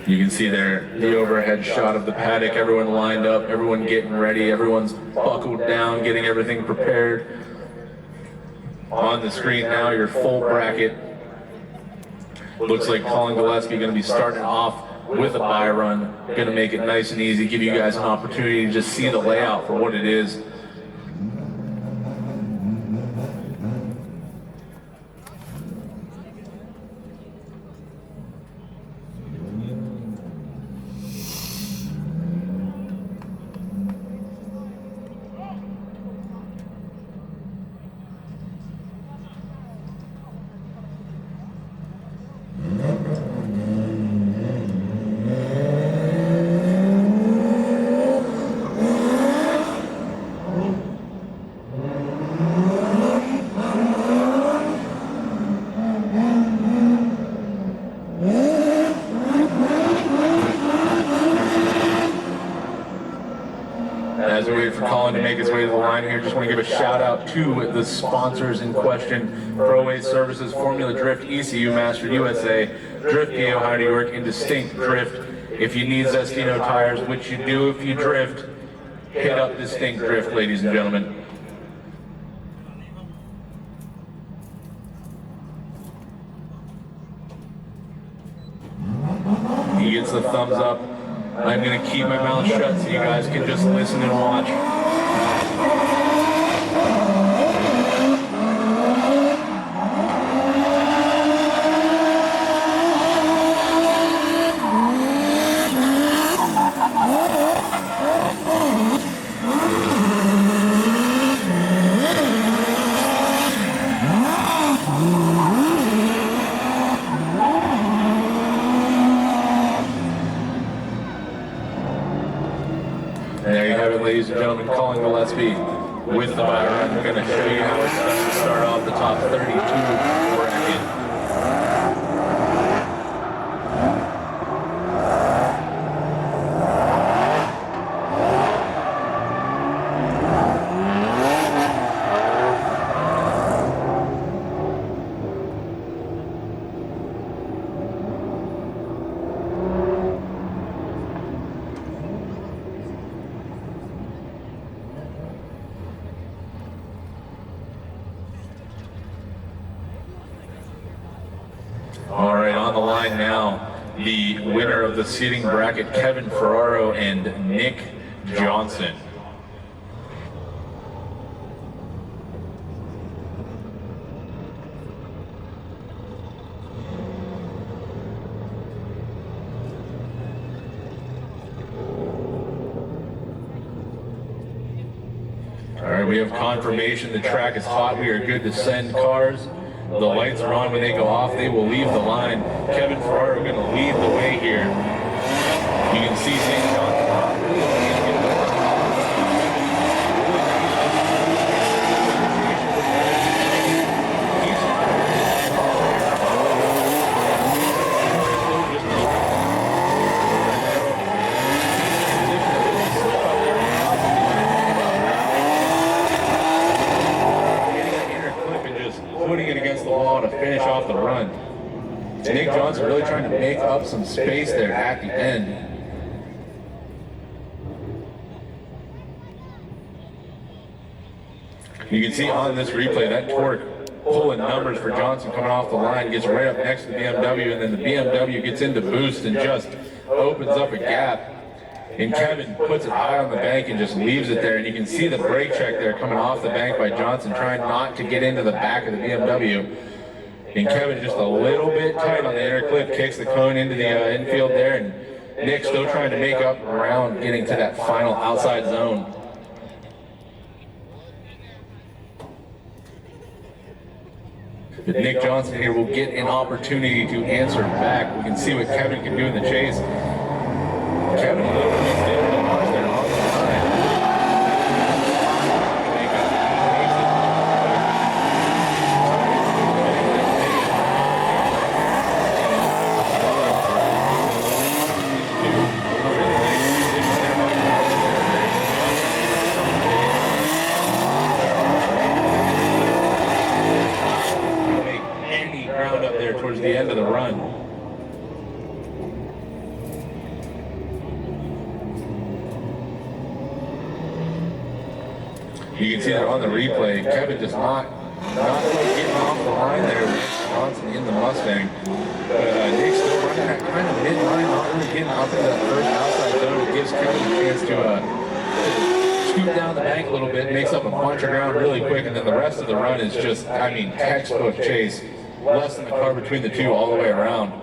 You can see there the overhead shot of the paddock, everyone lined up, everyone getting ready, everyone's buckled down, getting everything prepared. On the screen now, your full bracket. Looks like Colin Gillespie going to be starting off with a buy run. Going to make it nice and easy, give you guys an opportunity to just see the layout for what it is. As we wait for Colin to make his way to the line here, just want to give a shout out to the sponsors in question: ProWay Services, Formula Drift, ECU Master USA, Drift PA Ohio, New York, and Distinct Drift. If you need Zestino tires, which you do if you drift, hit up Distinct Drift, ladies and gentlemen. He gets the thumbs up. I'm going to keep my mouth shut so you guys can just listen and watch. And there you have it, ladies and gentlemen, Colin Gillespie with the buy run. We're going to show you how it's done to start off the top 32 bracket. All right, on the line now, the winner of the seating bracket, Kevin Ferraro and Nick Johnson. All right, we have confirmation the track is hot. We are good to send cars. The lights are on. When they go off, they will leave the line. Kevin Ferraro going to lead the way here. You can see St. John's. Putting it against the wall to finish off the run. Nick Johnson really trying to make up some space there at the end. You can see on this replay that torque pulling numbers for Johnson coming off the line, gets right up next to the BMW, and then the BMW gets into boost and just opens up a gap. And Kevin puts it high on the bank and just leaves it there. And you can see the brake check there coming off the bank by Johnson, trying not to get into the back of the BMW. And Kevin just a little bit tight on the inner clip, kicks the cone into the infield there. And Nick still trying to make up around getting to that final outside zone. But Nick Johnson here will get an opportunity to answer back. We can see what Kevin can do in the chase. Kevin a little bit there on the line. Make any ground up there towards the end of the run. You can see that on the replay. Kevin just not getting off the line there with Johnson in the Mustang. But Nick's still running that kind of mid-line, not really getting up into that first outside zone. It gives Kevin a chance to scoot down the bank a little bit, makes up a bunch of ground really quick, and then the rest of the run is just, I mean, textbook chase. Less than the car between the two all the way around.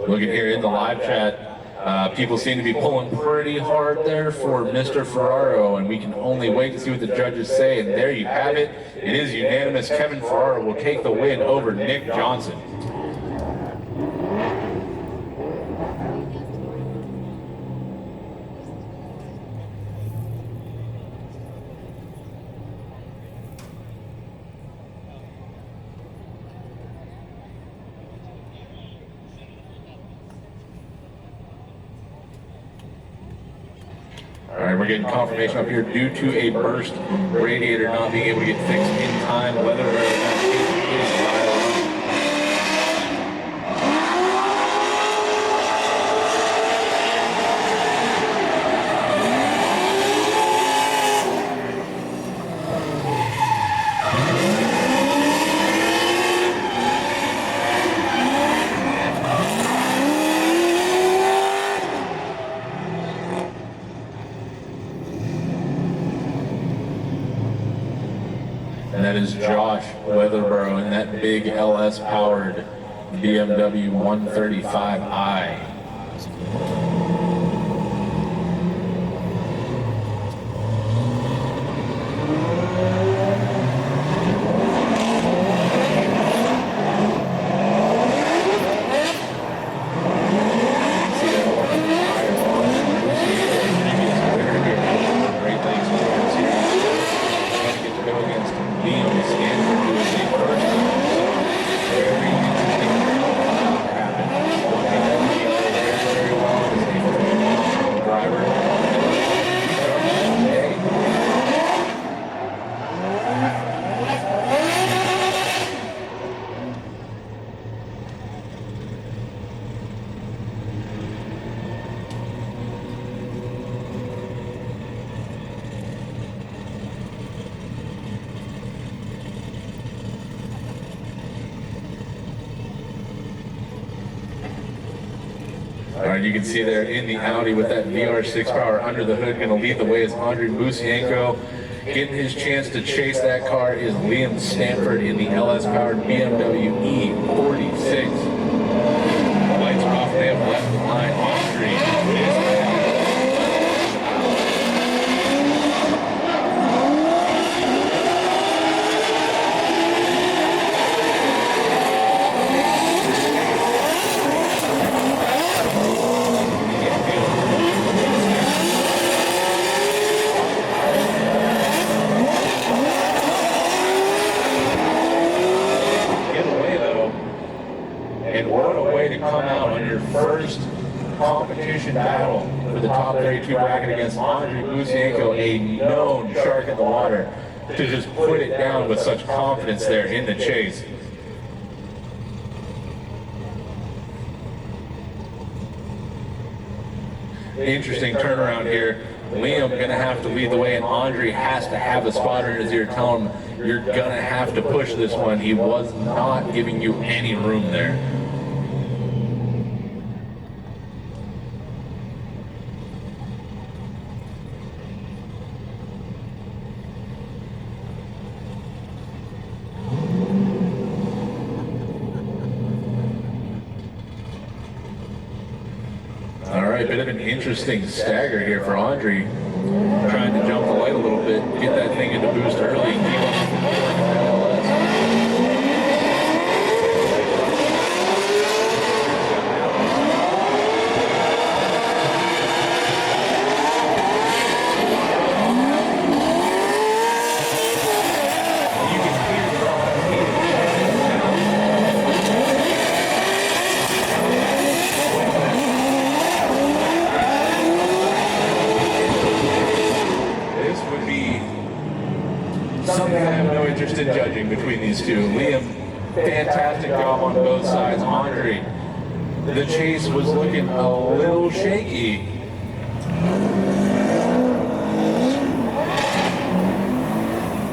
Looking here in the live chat, people seem to be pulling pretty hard there for Mr. Ferraro, and we can only wait to see what the judges say. And there you have it. It is unanimous. Kevin Ferraro will take the win over Nick Johnson. All right, we're getting confirmation up here due to a burst radiator not being able to get fixed in time. Weather and that is Josh Weatherborough in that big LS-powered BMW 135i. All right, you can see there in the Audi with that VR6 power under the hood, going to lead the way is Andrei Musienko. Getting his chance to chase that car is Liam Stanford in the LS-powered BMW E46. The lights are off, they have left the line on street. It is come out on your first competition battle for the top 32 bracket against Andrei Musienko, a known shark in the water, to just put it down with such confidence there in the chase. Interesting turnaround here. Liam gonna have to lead the way, and Andrei has to have a spotter in his ear telling him, you're gonna have to push this one. He was not giving you any room there. All right, bit of an interesting stagger here for Andrei. Trying to jump the light a little bit, get that thing into boost early. fantastic job on both sides. Andre, the chase was looking a little shaky.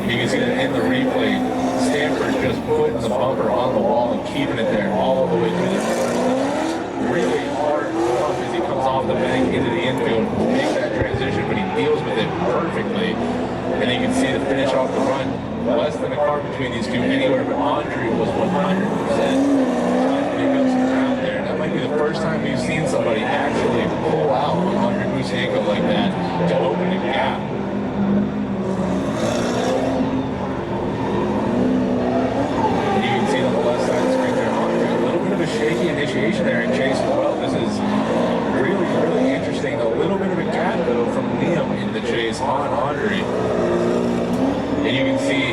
You can see that in the replay, Stanford just putting the bumper on the wall and keeping it there all the way through the first. Really hard stuff as he comes off the bank into the infield, make that transition, but he deals with it perfectly. And you can see the finish off the run, less than a car between these two anywhere, but Andre was 100% trying to make up some ground there. That might be the first time we've seen somebody actually pull out Andre Musienko like that to open a gap. Shaky initiation there and Chase as well. This is really, really interesting. A little bit of a gap though from Liam in the chase on Andre. And you can see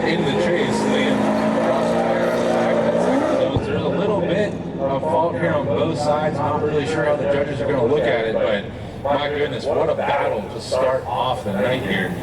in the chase, Liam drops the tire on the back of that second. So there's a little bit of fault here on both sides. Not really sure how the judges are going to look at it, but my goodness, what a battle to start off the night here.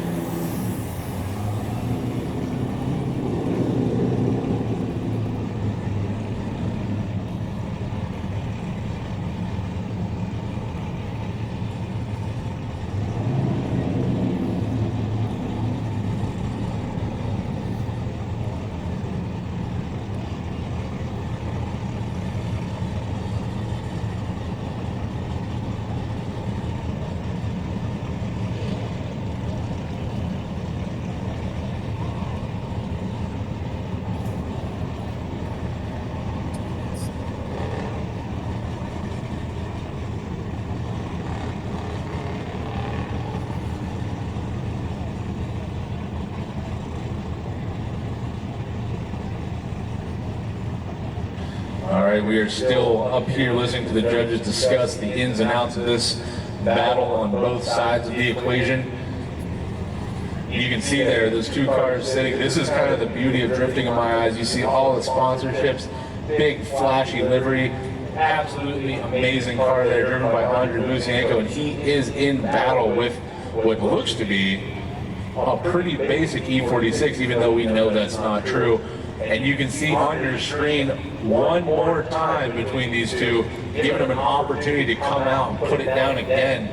We are still up here listening to the judges discuss the ins and outs of this battle on both sides of the equation. You can see there, those two cars sitting. This is kind of the beauty of drifting in my eyes. You see all the sponsorships, big flashy livery, absolutely amazing car there driven by Andre Musienko, and he is in battle with what looks to be a pretty basic E46, even though we know that's not true. And you can see on your screen one more time between these two, giving them an opportunity to come out and put it down again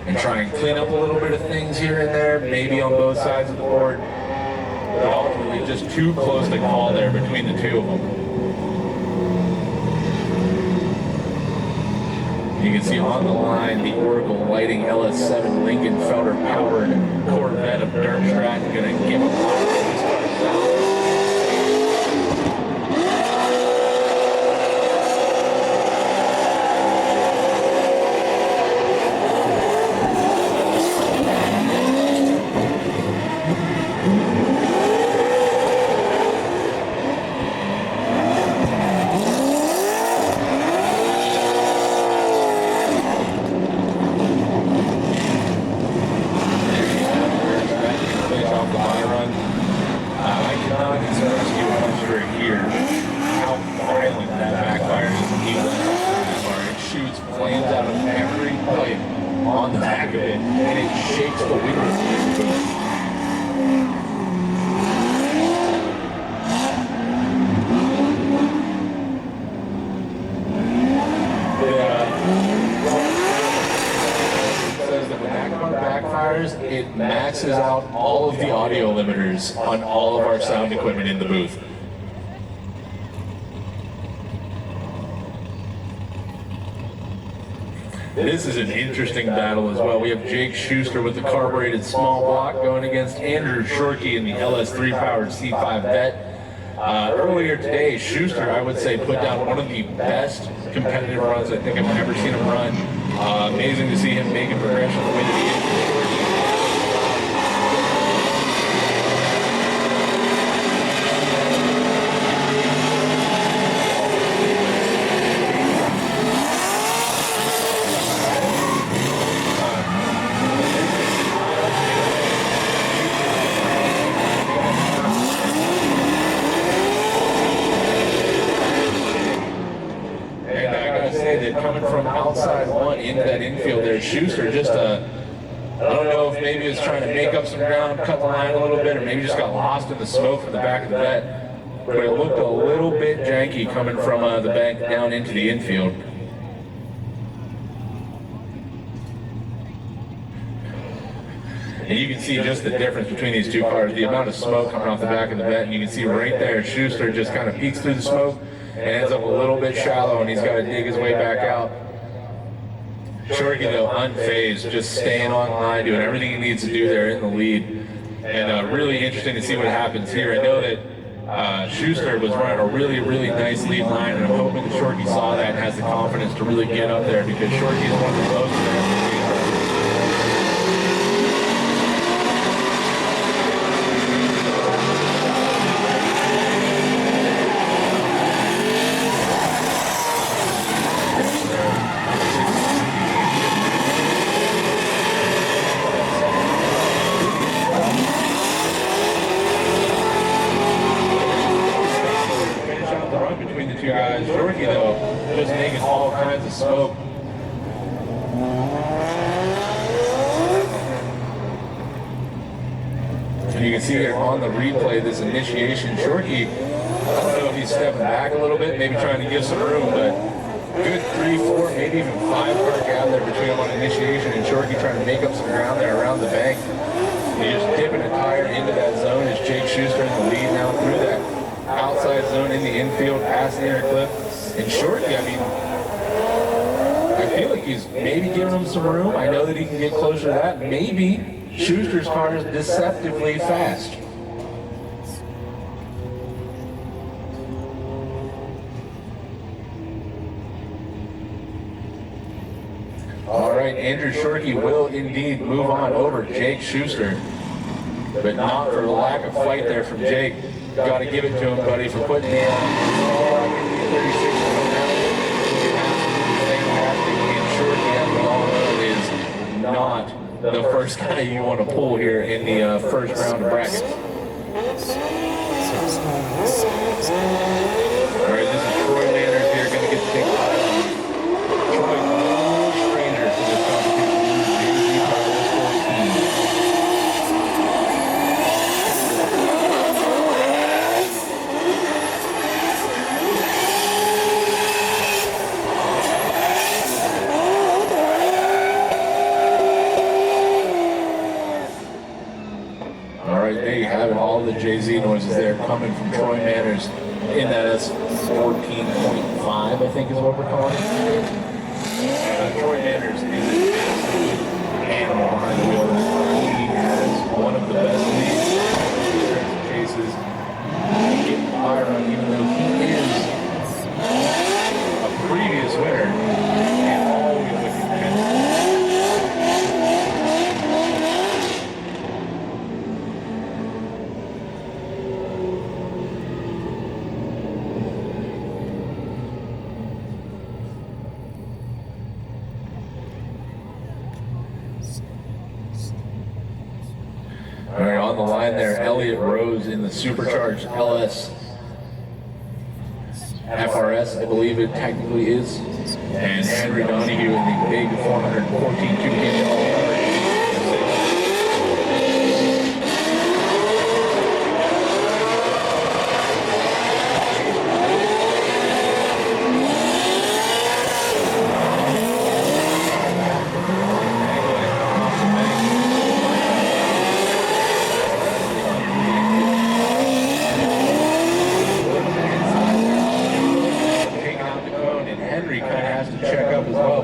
and try and clean up a little bit of things here and there, maybe on both sides of the board. But ultimately just too close to call there between the two of them. You can see on the line the Oracle Lighting LS7 Lincoln Felder powered Corvette of Dirk Stratton going to give a lot of these cars down. It maxes out all of the audio limiters on all of our sound equipment in the booth. This is an interesting battle as well. We have Jake Schuster with the carbureted small block going against Andrew Shorkey in the LS3 powered C5 Vet. Earlier today, Schuster, I would say, put down one of the best competitive runs I think I've ever seen him run. Amazing to see him making progression the way that he is. Coming from outside one into that infield there, Schuster just I don't know if maybe he was trying to make up some ground, cut the line a little bit, or maybe just got lost in the smoke from the back of the vet. but it looked a little bit janky coming from the bank down into the infield. And you can see just the difference between these two cars, the amount of smoke coming off the back of the vent, and you can see right there, Schuster just kind of peeks through the smoke and ends up a little bit shallow, and he's got to dig his way back out. Shorty, though, unfazed, just staying on line, doing everything he needs to do there in the lead. And really interesting to see what happens here. I know that Schuster was running a really, really nice lead line, and I'm hoping that Shorty saw that and has the confidence to really get up there, because Shorty is one of the most fast. Shorty, though, just making all kinds of smoke. And you can see here on the replay, this initiation, Shorty, I don't know if he's stepping back a little bit, maybe trying to give some room, but good 3, 4, maybe even 5 car gap there between him on initiation and Shorty trying to make up some ground there around the bank. And he's just dipping a tire into that zone as Jake Schuster in the lead now through that outside zone in the infield, past the inner clip. And Shorty, I mean, I feel like he's maybe giving him some room. I know that he can get closer to that. Maybe Schuster's car is deceptively fast. All right, Andrew Shorty will indeed move on over Jake Schuster, but not for the lack of fight there from Jake. Got to give it to him, buddy, for putting the 36 is not the first guy you want to pull here in the first round of bracket. All right, this is Troy Manners here, going to get to take Troy, no stranger to this competition. All the Jay-Z noises there coming from Troy Manners in that S14.5, I think is what we're calling it. Troy Manners is an absolute animal behind the wheel. He has one of the best leads, cases, getting fire on, even though he is a previous winner and always looking fantastic. All right, on the line there, Elliott Rose in the supercharged LS FRS, I believe it technically is, and Henry Donahue in the big 414 2K.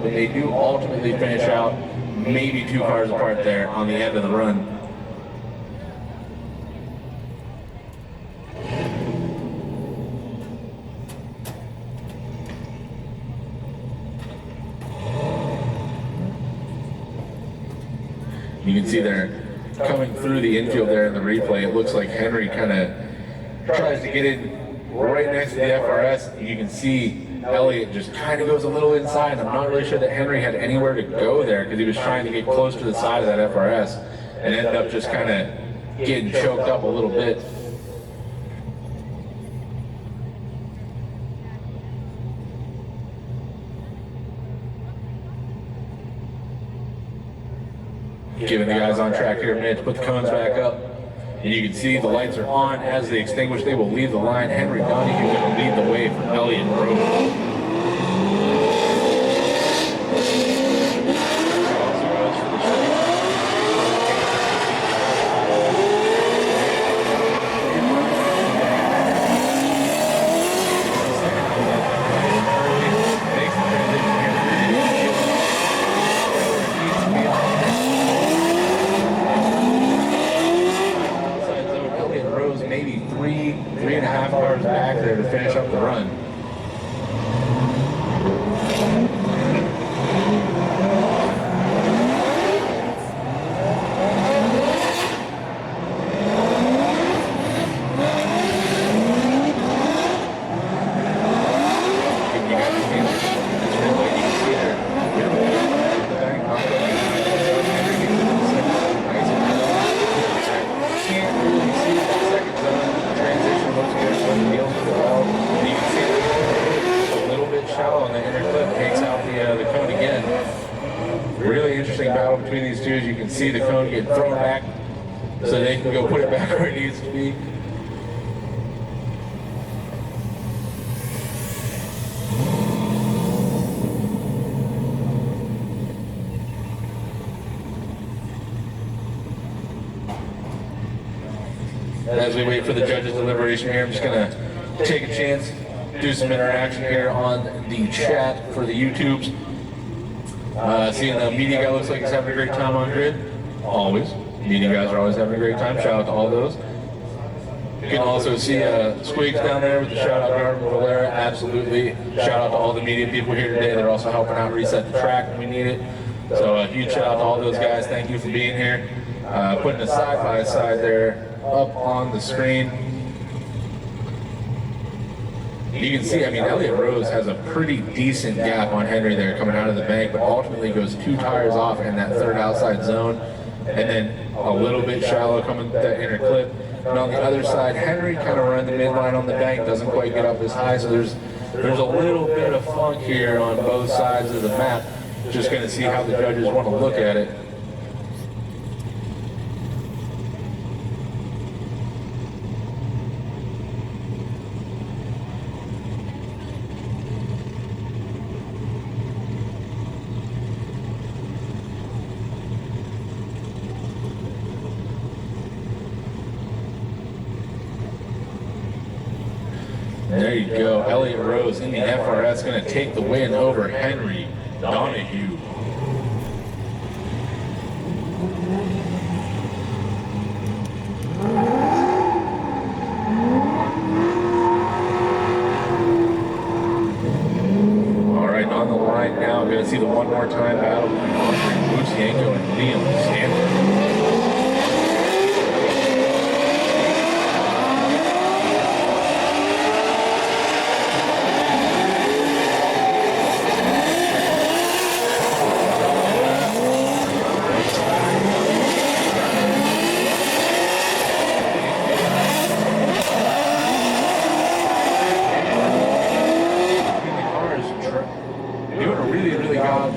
But they do ultimately finish out maybe 2 cars apart there on the end of the run. You can see there, coming through the infield there in the replay, it looks like Henry kind of tries to get in right next to the FRS. You can see Elliott just kind of goes a little inside. I'm not really sure that Henry had anywhere to go there because he was trying to get close to the side of that FRS and ended up just kind of getting choked up a little bit. Giving the guys on track here a minute to put the cones back up. And you can see the lights are on. As they extinguish, they will leave the line. Henry Donahue going to lead the way for Elliott Rose. Maybe three and a half cars back there to finish up the run. Shallow, and the inner clip takes out the cone again. Really interesting battle between these two. As you can see, the cone get thrown back so they can go put it back where it needs to be. As we wait for the judges' deliberation here, I'm just going to take a chance, do some interaction here on the chat for the YouTubes. Seeing the media guy looks like he's having a great time on grid. Always. Media guys are always having a great time. Shout out to all those. You can also see Squigs down there with the shout out Garden Valera. Absolutely. Shout out to all the media people here today. They're also helping out reset the track when we need it. So a huge shout out to all those guys. Thank you for being here. Putting a side by side there up on the screen. You can see, I mean, Elliott Rose has a pretty decent gap on Henry there coming out of the bank, but ultimately goes 2 tires off in that third outside zone, and then a little bit shallow coming to that inner clip. And on the other side, Henry kind of run the midline on the bank, doesn't quite get up as high, so there's a little bit of funk here on both sides of the map. Just going to see how the judges want to look at it. There you go. Elliott Rose in the FRS going to take the win over Henry Donahue. All right, on the line now, I'm going to see the one more time battle between Andre Bucienko and Liam Stanton.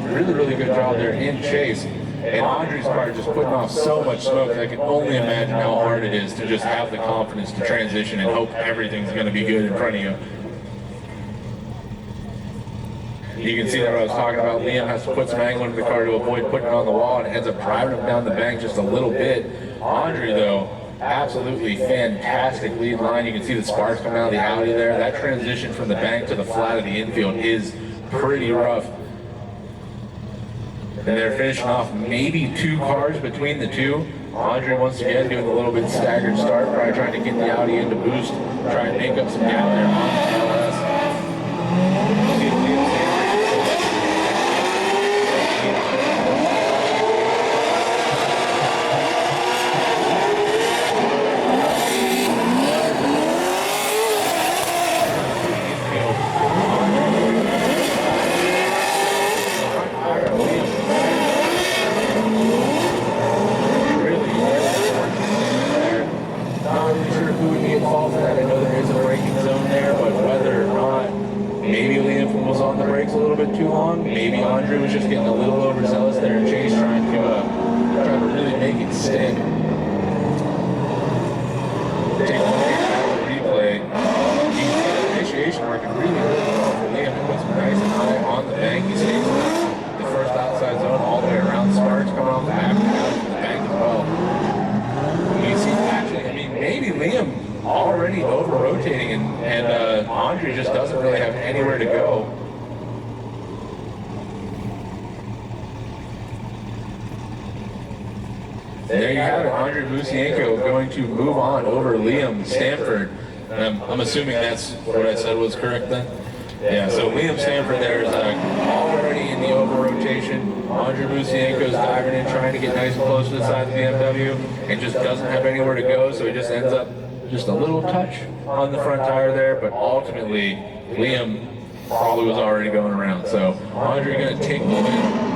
Really good job there in chase, and Andre's car just putting off so much smoke that I can only imagine how hard it is to just have the confidence to transition and hope everything's going to be good in front of you. You can see that what I was talking about. Liam has to put some angle into the car to avoid putting it on the wall, and it ends up driving him down the bank just a little bit. Andre, though, absolutely fantastic lead line. You can see the sparks coming out of the Audi there. That transition from the bank to the flat of the infield is pretty rough. And they're finishing off maybe 2 cars between the two. Andre once again doing a little bit staggered start, probably trying to get the Audi in to boost, try and make up some gap there on the LS. Too long. Maybe Andre was just getting a little overzealous there in chase, trying to really make it stick. take a look at the replay. You can see the initiation working really well for Liam. It was nice and high on the bank. He stays in the first outside zone all the way around. Sparks coming off the back and out to the bank as well. You see actually, I mean, maybe Liam already over-rotating and Andre just doesn't really have anywhere to go. There you have it, Andre Busienko going to move on over Liam Stanford. I'm assuming that's what I said was correct then? Yeah, so Liam Stanford there is already in the over-rotation. Andre Busienko's diving in, trying to get nice and close to the side of the BMW, and just doesn't have anywhere to go, so he just ends up just a little touch on the front tire there, but ultimately Liam probably was already going around. So Andre going to take the win.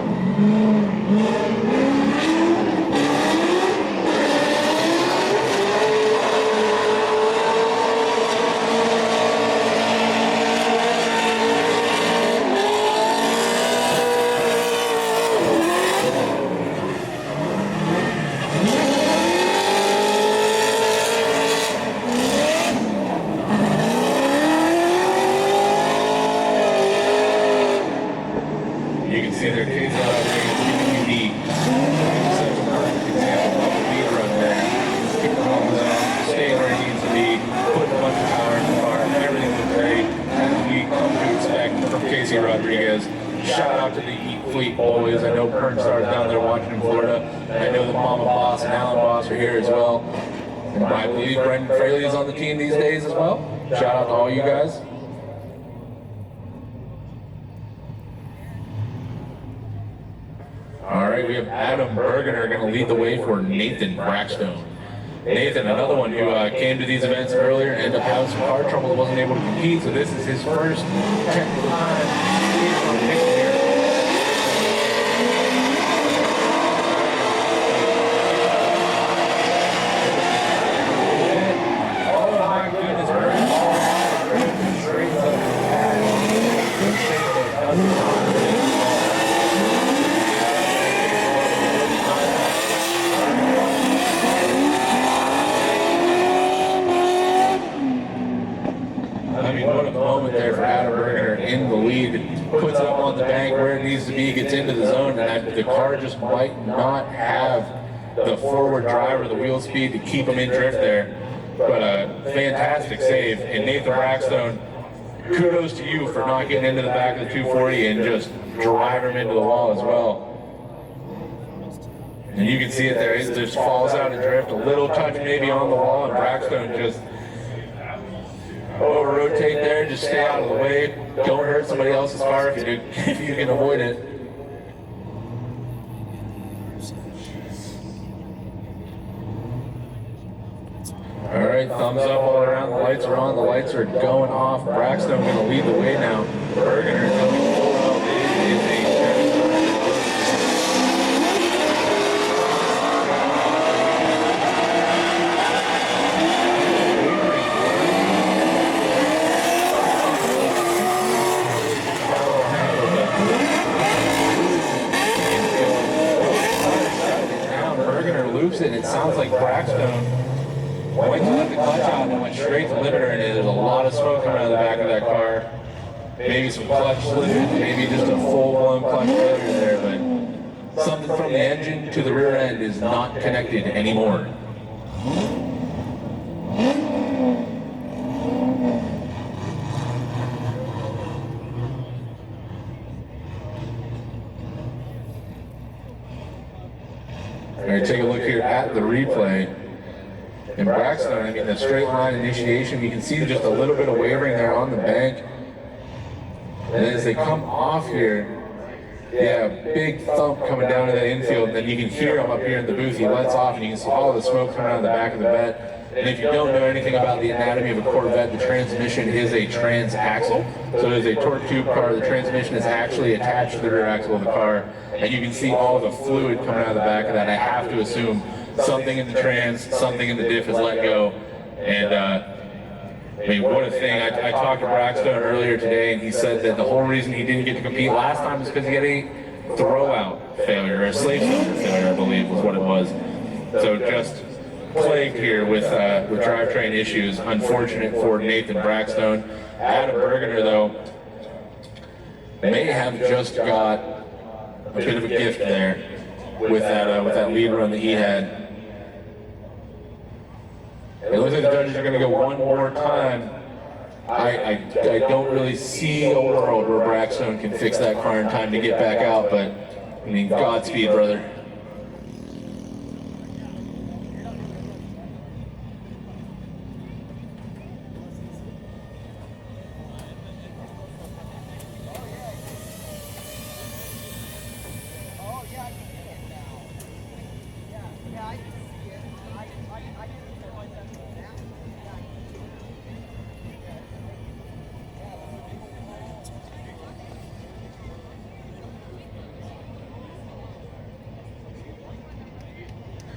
Shout out to the Eat Fleet boys. I know Pernstar's down there watching in Florida. I know the Mama Boss and Alan Boss are here as well. And I believe Brendan Fraley is on the team these days as well. Shout out to all you guys. All right, we have Adam Bergener going to lead the way for Nathan Brackstone. Nathan, another one who came to these events earlier and ended up having some car trouble and wasn't able to compete, so this is his first technical time. In the lead, puts it up on the bank where it needs to be, gets into the zone, and the car just might not have the forward drive or the wheel speed to keep him in drift there. But a fantastic save, and Nathan Brackstone, kudos to you for not getting into the back of the 240 and just driving him into the wall as well. And you can see it there, it just falls out and drift, a little touch maybe on the wall, and Brackstone just over-rotate there, just stay out of the way. Don't hurt somebody else's car if you can avoid it. All right, thumbs up all around. The lights are on. The lights are going off. Brackstone going to lead the way now. Bergener coming full out. It is a and it sounds like Brackstone went to let the clutch out and went straight to limiter, and there's a lot of smoke coming out of the back of that car. Maybe some clutch slippage, maybe just a full-blown clutch failure there, but something from the engine to the rear end is not connected anymore. All right, take a look here at the replay. And Brackstone, I mean, the straight line initiation, you can see just a little bit of wavering there on the bank. And as they come off here, yeah, big thump coming down to the infield, and then you can hear him up here in the booth. He lets off, and you can see all the smoke coming out of the back of the vet. And if you don't know anything about the anatomy of a Corvette, the transmission is a transaxle. So it is a torque tube car. The transmission is actually attached to the rear axle of the car. And you can see all the fluid coming out of the back of that. I have to assume something in the trans, something in the diff is let go. And I mean, what a thing. I talked to Brackstone earlier today, and he said that the whole reason he didn't get to compete last time is because he had a throw-out failure, or a slave cylinder failure, I believe was what it was. So just plagued here with drivetrain issues. Unfortunate for Nathan Brackstone. Adam Bergener, though, may have just got a bit of a gift there with that lead run that he had. It looks like the judges are going to go one more time. I don't really see a world where Brackstone can fix that car in time to get back out, but I mean, Godspeed, brother.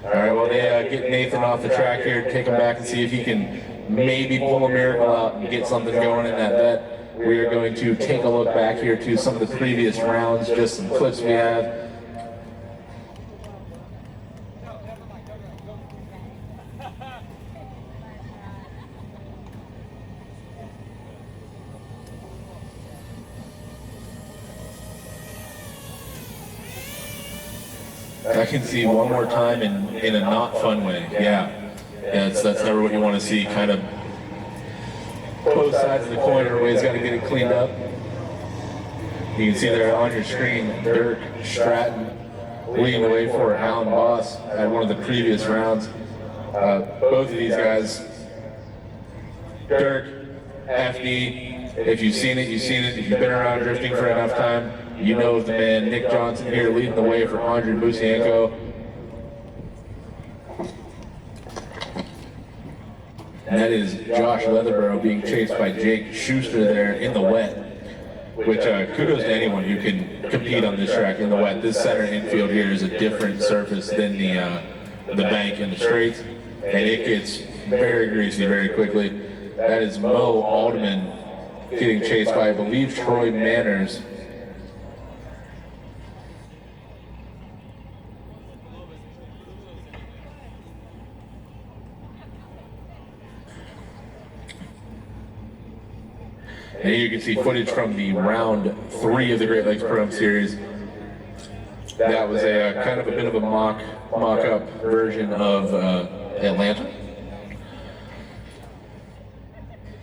All right, well, they get Nathan off the track here, take him back and see if he can maybe pull a miracle out and get something going in that vet. We are going to take a look back here to some of the previous rounds, just some clips we have. I can see one more time in a not fun way. Yeah, that's never what you want to see. Kind of both sides of the coin. Everybody's got to get it cleaned up. You can see there on your screen, Dirk Stratton leading the way for Alan Boss at one of the previous rounds. Both of these guys, Dirk, FD, if you've seen it, you've seen it. If you've been around drifting for enough time, you know the man. Nick Johnson here leading the way for Andre Busienko. And that is Josh Leatherborough being chased by Jake Schuster there in the wet. Which kudos to anyone who can compete on this track in the wet. This center infield here is a different surface than the bank and the straights, and it gets very greasy very quickly. That is Mo Alderman getting chased by, I believe, Troy Manners. And here you can see footage from the round 3 of the Great Lakes Pro-Am Series. That was a kind of a bit of a mock-up version of Atlanta.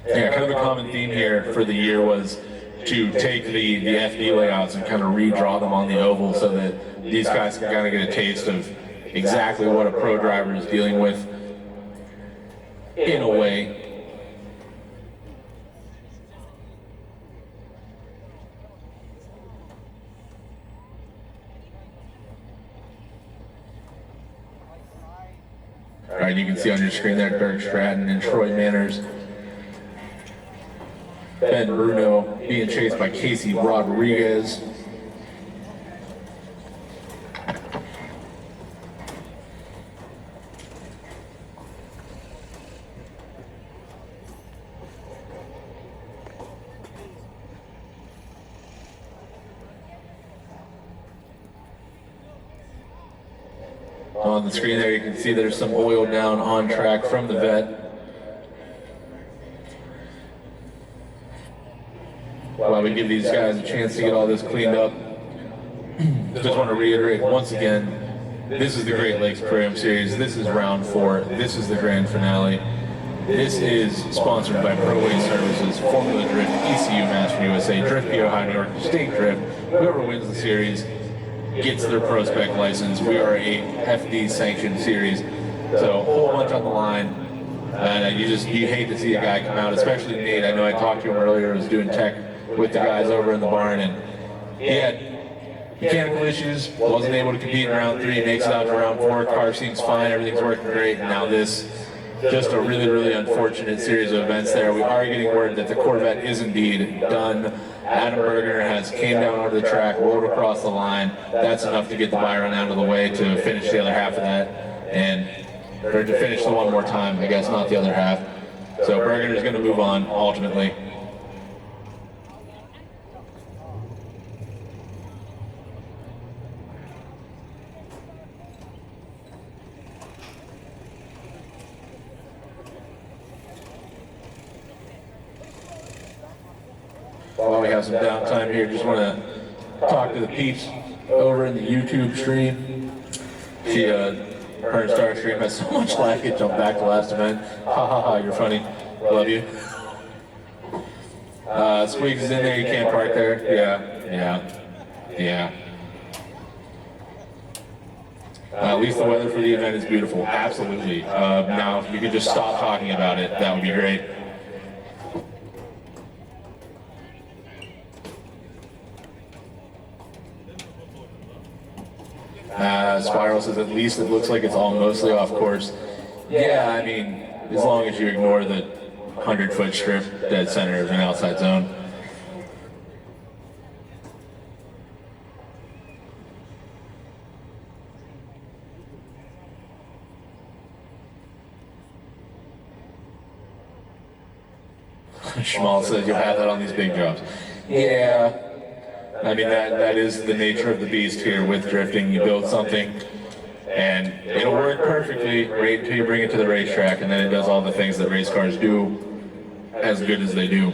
Yeah, kind of a common theme here for the year was to take the FD layouts and kind of redraw them on the oval so that these guys can kind of get a taste of exactly what a pro driver is dealing with in a way. All right, you can see on your screen there Dirk Stratton and Troy Manners. Ben Bruno being chased by Casey Rodriguez. On the screen there, you can see there's some oil down on track from the vet. While we give these guys a chance to get all this cleaned up, just want to reiterate once again, this is the Great Lakes Pro-Am Series. This is round 4. This is the grand finale. This is sponsored by Pro Way Services, Formula Drift, ECU Master USA, Drift PO High New York, State Drift. Whoever wins the series gets their pro spec license. We are a FD sanctioned series, so a whole bunch on the line. And you hate to see a guy come out, especially Nate. I know I talked to him earlier. I was doing tech with the guys over in the barn, and he had mechanical issues, wasn't able to compete in round 3, makes it out to round 4, car seems fine, everything's working great, and now this, just a really, really unfortunate series of events there. We are getting word that the Corvette is indeed done. Adam Bergener has came down onto the track, rolled across the line. That's enough to get the Byron out of the way to finish the other half of that, or to finish the one more time, I guess, not the other half. So Bergener's going to move on, ultimately. have some downtime here. Just want to talk to the peeps over in the YouTube stream. She, her Star stream has so much lag, it jumped back to last event. Ha ha ha, you're funny. Love you. Squeaks is in there, you can't park there. Yeah. At least the weather for the event is beautiful, absolutely. Now, if you could just stop talking about it, that would be great. Spiral says at least it looks like it's all mostly off course. Yeah, I mean, as long as you ignore the 100-foot strip dead center of an outside zone. Shmal says you'll have that on these big jobs. Yeah. I mean, that is the nature of the beast here with drifting. You build something, and it'll work perfectly right until you bring it to the racetrack, and then it does all the things that race cars do as good as they do.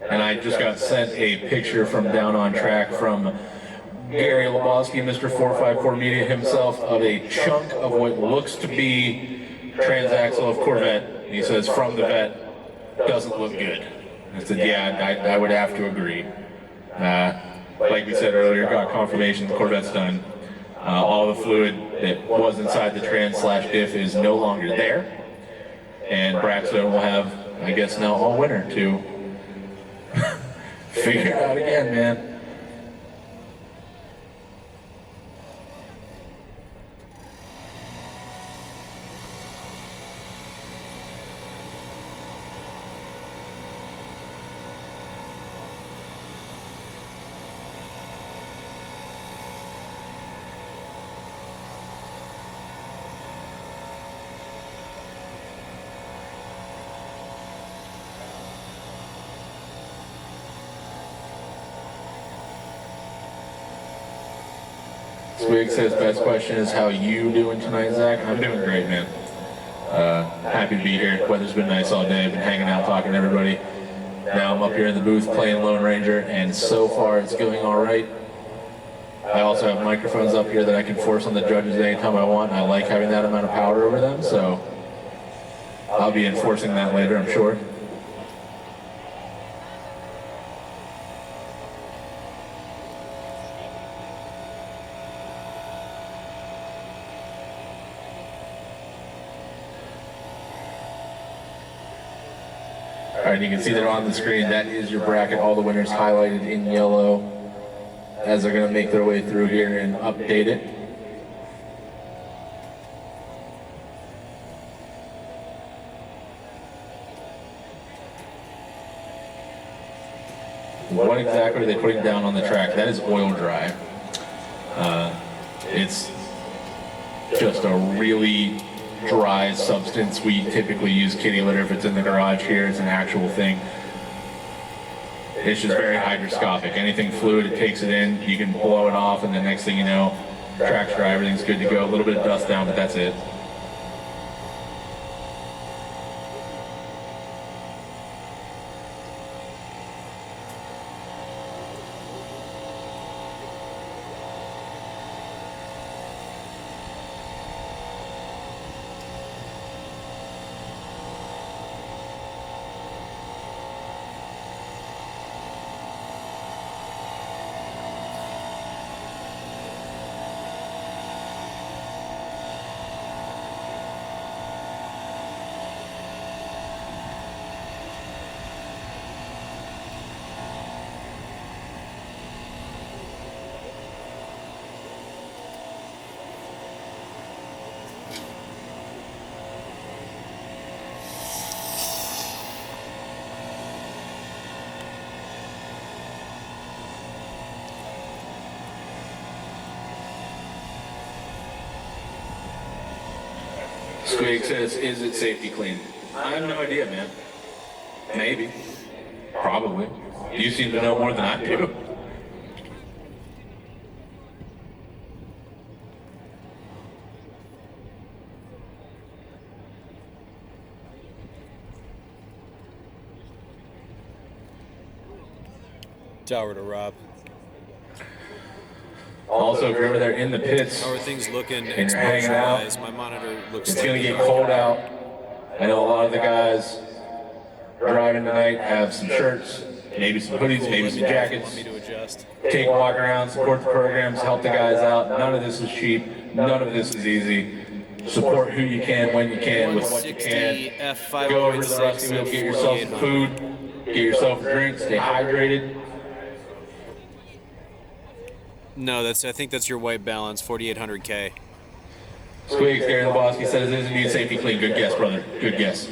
And I just got sent a picture from down on track from Gary Lebowski, Mr. 454 Media himself, of a chunk of what looks to be transaxle of Corvette. He says, from the vet, doesn't look good. I said, yeah, I would have to agree. Like we said earlier, got confirmation the Corvette's done. All the fluid that was inside the trans/diff is no longer there. And Braxton will have, I guess, now all winter to figure it out again, man. Swig says, best question is how you doing tonight, Zach? I'm doing great, man. Happy to be here. Weather's been nice all day. I've been hanging out, talking to everybody. Now I'm up here in the booth playing Lone Ranger, and so far it's going all right. I also have microphones up here that I can force on the judges anytime I want. I like having that amount of power over them, so I'll be enforcing that later, I'm sure. Alright, you can see there on the screen, that is your bracket, all the winners highlighted in yellow as they're going to make their way through here and update it. What exactly are they putting down on the track? That is oil dry. It's just a really dry substance. We typically use kitty litter if it's in the garage here. It's an actual thing. It's just very hygroscopic. Anything fluid, it takes it in, you can blow it off, and the next thing you know, track's dry, everything's good to go. A little bit of dust down, but that's it. Squeak says, is it safety clean? I have no idea, man. Maybe. Probably. You seem to know more than I do. Tower to Rob. Also, if you're over there in the pits, how are things looking and you're hanging out, my monitor looks it's going to get cold out. I know a lot of the guys driving tonight have some shirts, maybe some hoodies, maybe some jackets. Take a walk around, support the programs, help the guys out. None of this is cheap. None of this is easy. Support who you can, when you can, with what you can. Go over to the Rusty Wheel, get yourself some food, get yourself a drink, stay hydrated. No, I think that's your white balance, 4,800K. Squigs, Gary Lebowski says it is indeed safety clean. Good guess, brother. Good guess.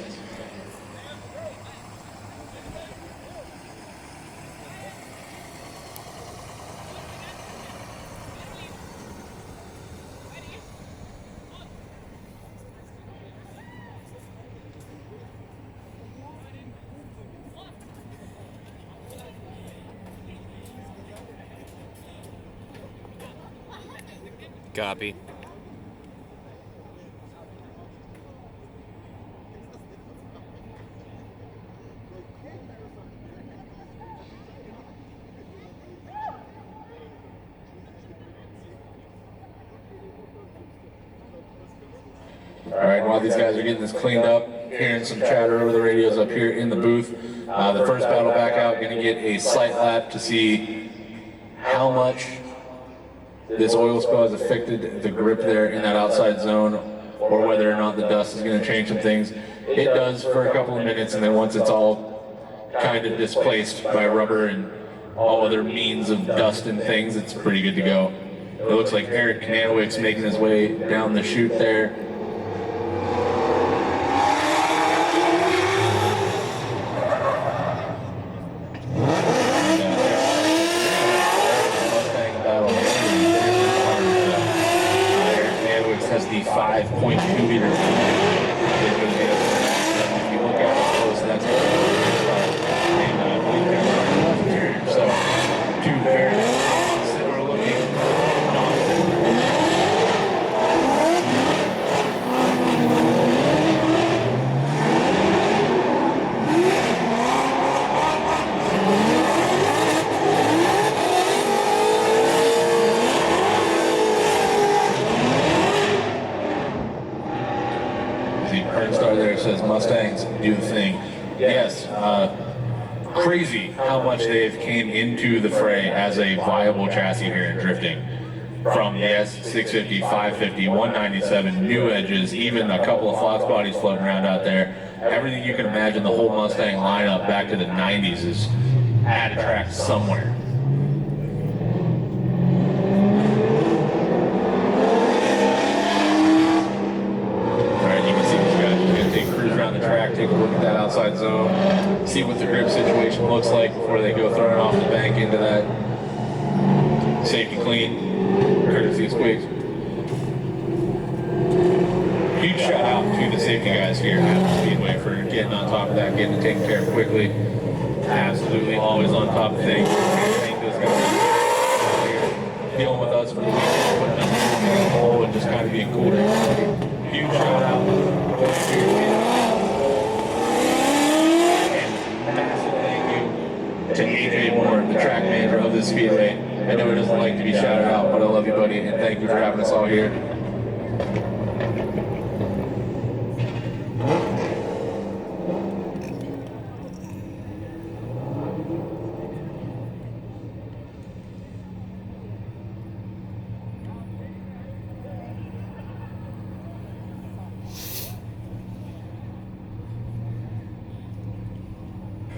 Copy. All right, while these guys are getting this cleaned up, hearing some chatter over the radios up here in the booth, the first battle back out, going to get a sight lap to see how much this oil spill has affected the grip there in that outside zone, or whether or not the dust is going to change some things. It does for a couple of minutes, and then once it's all kind of displaced by rubber and all other means of dust and things, it's pretty good to go. It looks like Eric Kananowick's making his way down the chute there. Has the 5.2 meter. If you look at it close, that's so two very similar looking Star there says Mustangs do the thing. Yes, crazy how much they've came into the fray as a viable chassis here in drifting. From the S650, 550, 197, new edges, even a couple of Fox bodies floating around out there. Everything you can imagine, the whole Mustang lineup back to the 90s is at a track somewhere. Take a look at that outside zone, see what the grip situation looks like before they go throwing off the bank into that safety clean, courtesy of Squigs. Huge shout out to the safety guys here at the Speedway for getting on top of that, getting it taken care of quickly. Absolutely always on top of things. Thank those guys here dealing with us for the weekend, putting us in the hole and just kind of being cool. Huge shout out. To AJ Moore, the track manager of this speedway. I know he doesn't like to be shouted out, but I love you, buddy, and thank you for having us all here.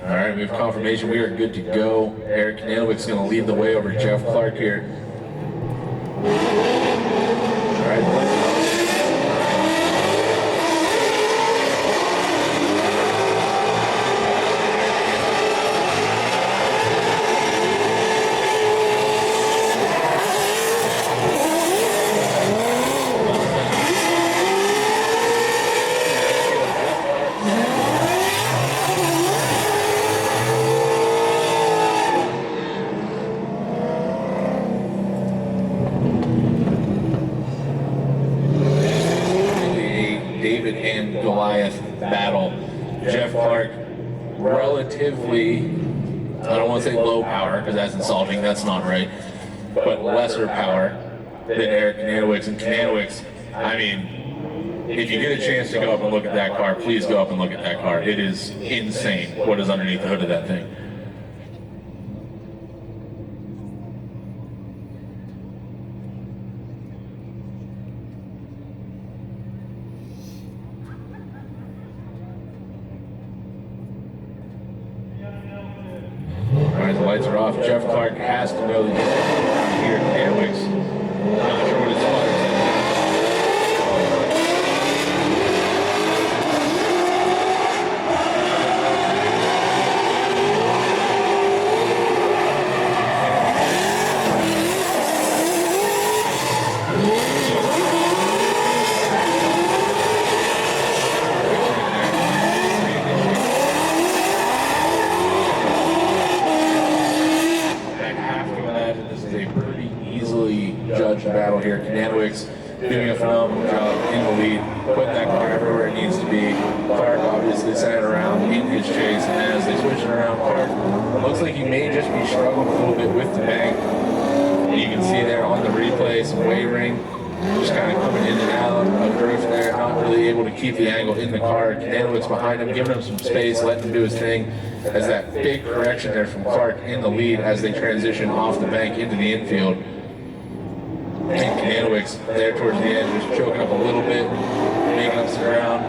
All right, we have confirmation. We are good to go. Eric Kananowick's going to lead the way over Jeff Clark here. All right, battle. Jeff Clark, relatively, I don't want to say low power, because that's insulting, that's not right, but lesser power than Eric Kananowicz. And Kananowicz, I mean, if you get a chance to go up and look at that car, please go up and look at that car. It is insane what is underneath the hood of that thing. Alright, the lights are off. Jeff Clark has to know that he's here at Kananowicz. Not sure what his spotter said. Battle here. Kananowicz doing a phenomenal job in the lead, putting that car everywhere it needs to be. Clark obviously sat around in his chase, and as they switch it around, Clark looks like he may just be struggling a little bit with the bank. And you can see there on the replay some wavering, just kind of coming in and out of drift there, not really able to keep the angle in the car. Kananowicz behind him, giving him some space, letting him do his thing. As that big correction there from Clark in the lead as they transition off the bank into the infield. And Kananowicz there towards the end, just choking up a little bit, making up some ground.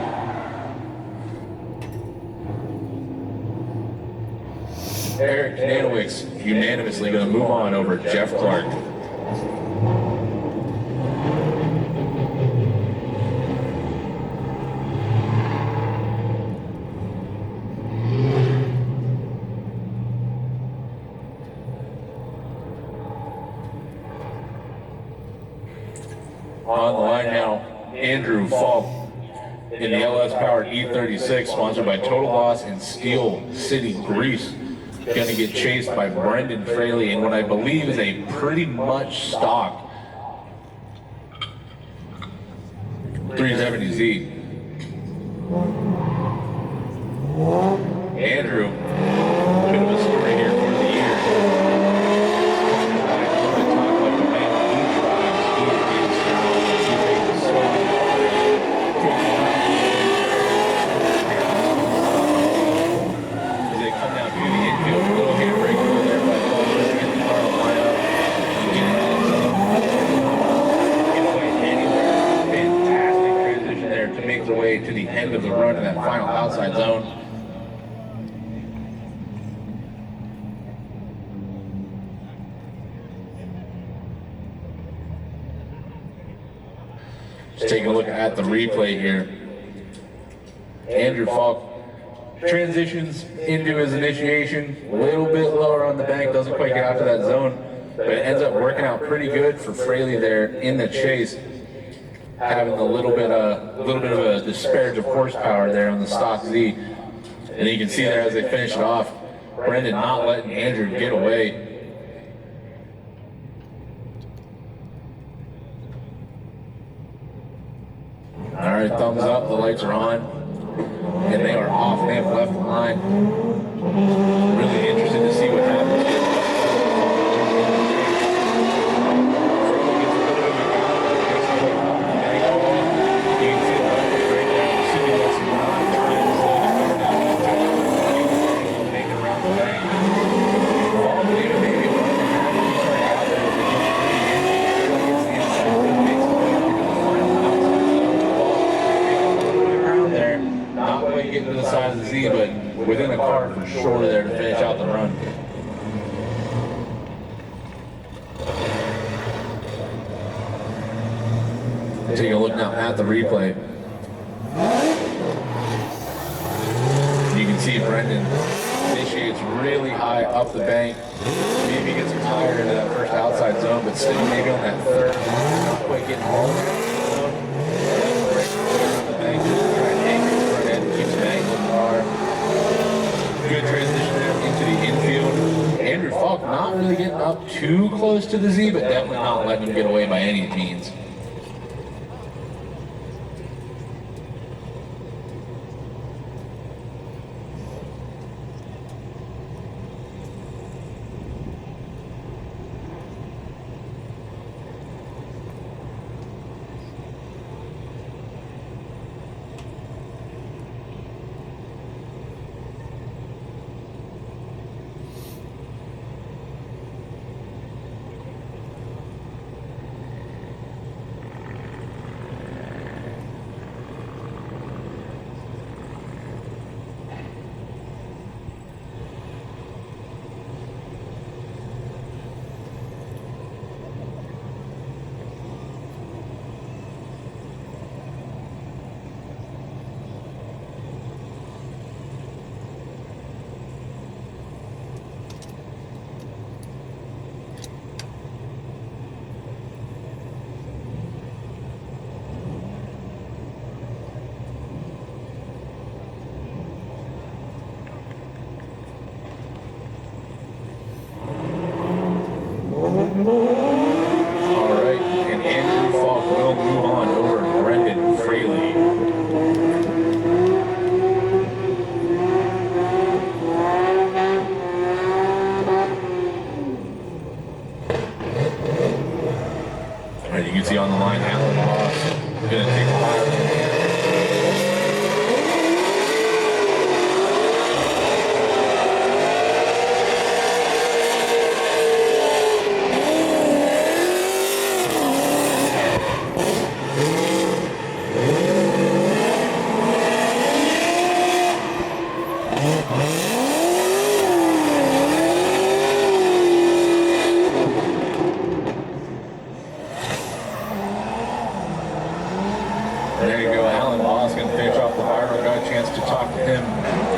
Eric Kananowicz unanimously going to move on over Jeff Clark. On the line now, Andrew Falk in the LS Powered E36, sponsored by Total Loss in Steel City, Greece. Going to get chased by Brendan Fraley in what I believe is a pretty much stock 370Z. Andrew, a bit of a story here for the year. To the end of the run in that final outside zone. Just taking a look at the replay here. Andrew Falk transitions into his initiation, a little bit lower on the bank, doesn't quite get out to that zone, but it ends up working out pretty good for Fraley there in the chase, having a little bit of a disparage of horsepower there on the stock Z. And you can see there as they finish it off, Brendan not letting Andrew get away. All right, thumbs up, the lights are on, and they are off. They have left the line. Really interested to see what happens here. Getting to the side of the Z, but within the car for sure there to finish out the run. Taking a look now at the replay. You can see Brendan initiates really high up the bank. Maybe gets tired into that first outside zone, but still maybe on that third, not quite getting all the way. Good transition there into the infield. Andrew Falk not really getting up too close to the Z, but definitely not letting him get away by any means. All right, and Andrew Falk will move on over Brendan Fraley. All right, you can see on the line, Alan Ross going to take the fire. There you go, Alan Moss going to finish off the fire. I got a chance to talk to him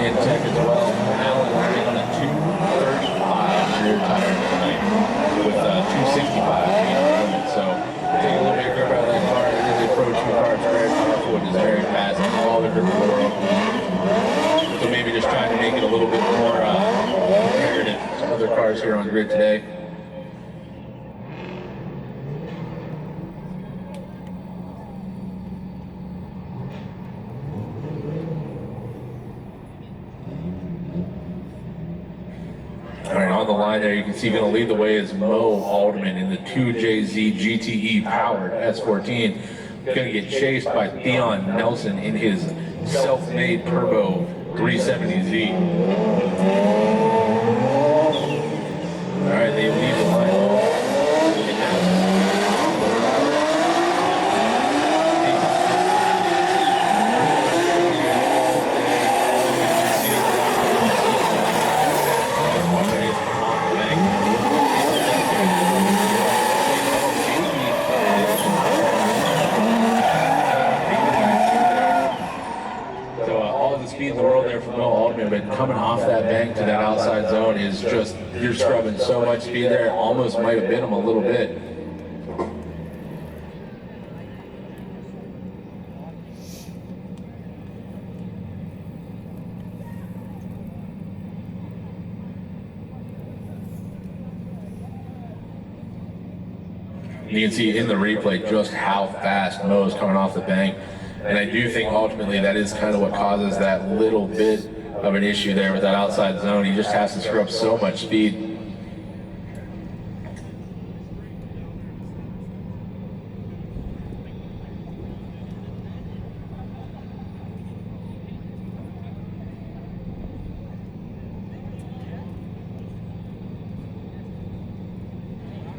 in tech as well. Alan running on a 235 rear tire tonight with 265 being on limit. So take a little bit of grip out of that car. It is a Pro 2 car. It's very powerful. It is very fast. All the grip in the world. So maybe just trying to make it a little bit more comparative to other cars here on grid today. All right, on the line there, you can see going to lead the way is Mo Alderman in the 2JZ GTE powered S14. Going to get chased by Theon Nelson in his self-made turbo 370Z. All right, they lead the line. In the world there for Mo Alderman, but coming off that bank to that outside zone is just, you're scrubbing so much speed there, it almost might have been him a little bit. You can see in the replay just how fast Mo's coming off the bank. And I do think ultimately that is kind of what causes that little bit of an issue there with that outside zone. He just has to screw up so much speed.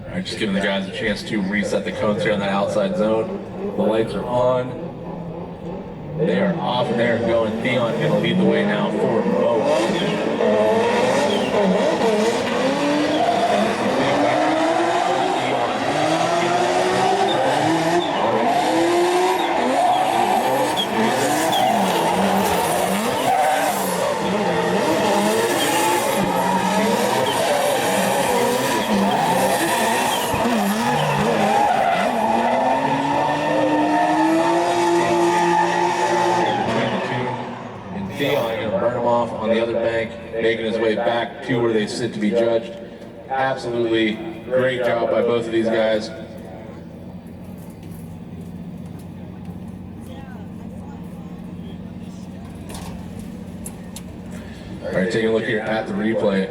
All right, just giving the guys a chance to reset the cones here on that outside zone. The lights are on. They are off and they're going. Theon going to lead the way now for Mo. On the other bank, making his way back to where they sit to be judged. Absolutely great job by both of these guys. All right, taking a look here at the replay.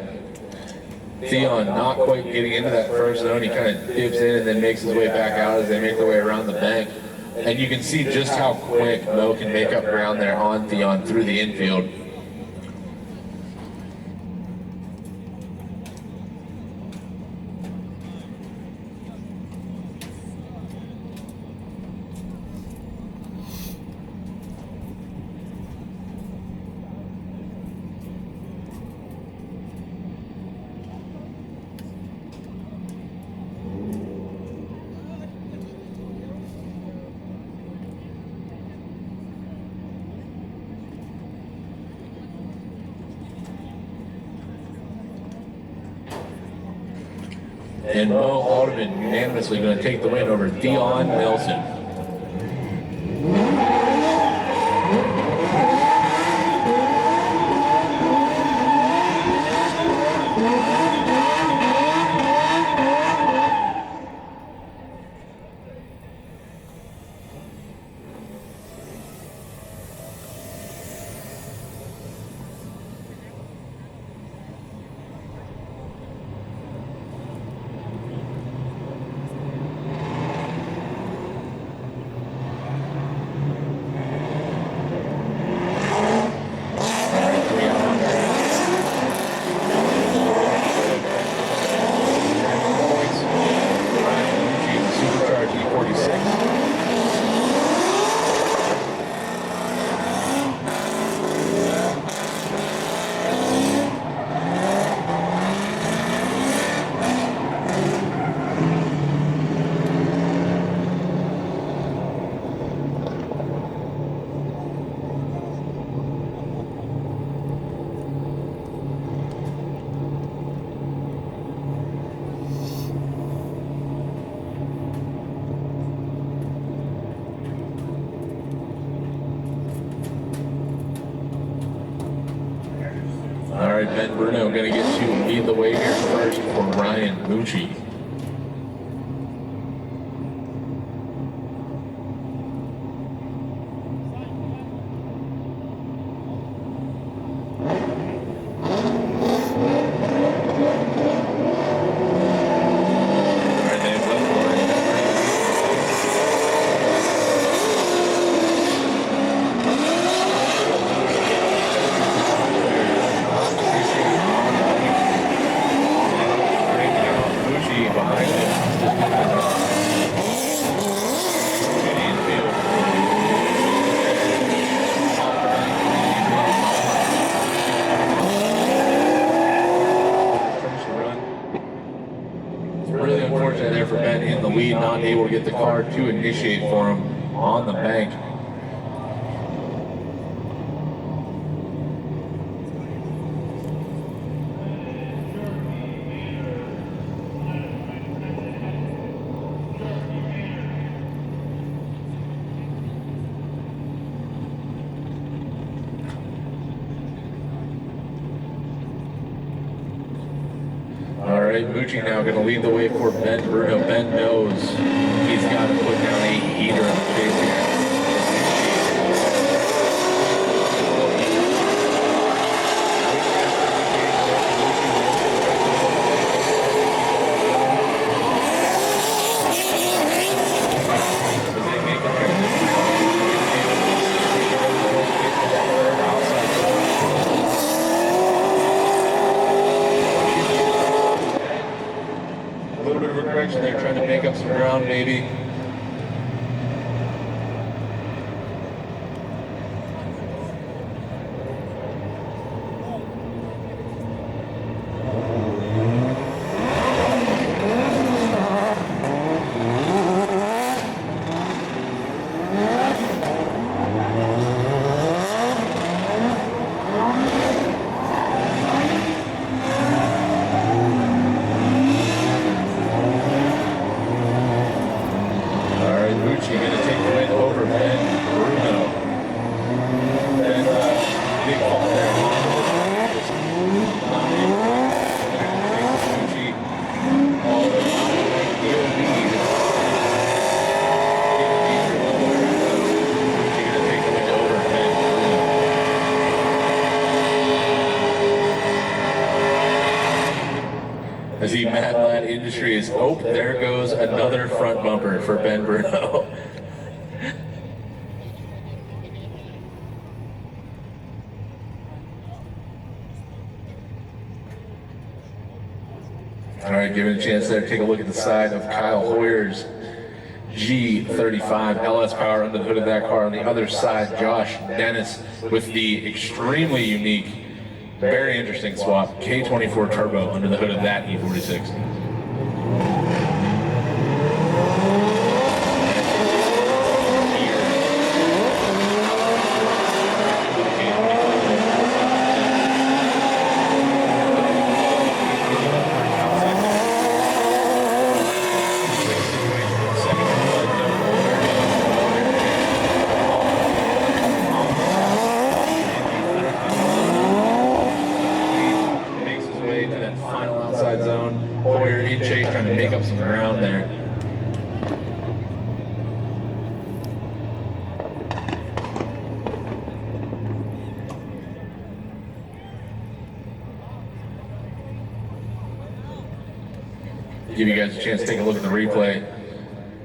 Theon not quite getting into that first zone. He kind of dips in and then makes his way back out as they make their way around the bank. And you can see just how quick Mo can make up ground there on Theon through the infield. And Mo Alderman unanimously going to take the win over Theon Nelson. right, Ben Bruno going to get to lead the way here first for Ryan Mucci. Really unfortunate there for Ben in the lead, not able to get the car to initiate for him on the bank. All right, Mucci now going to lead the way for Ben Bruno. Ben knows he's got to put down a heater in the chase here. They're trying to make up some ground, maybe. As the Mad Lad Industry is, oh, there goes another front bumper for Ben Bruno. All right, give it a chance there. Take a look at the side of Kyle Hoyer's G35 LS Power under the hood of that car. On the other side, Josh Dennis with the extremely unique, very interesting swap, K24 Turbo under the hood of that E46. Hoyer in chase, trying to make up some ground there. Give you guys a chance to take a look at the replay.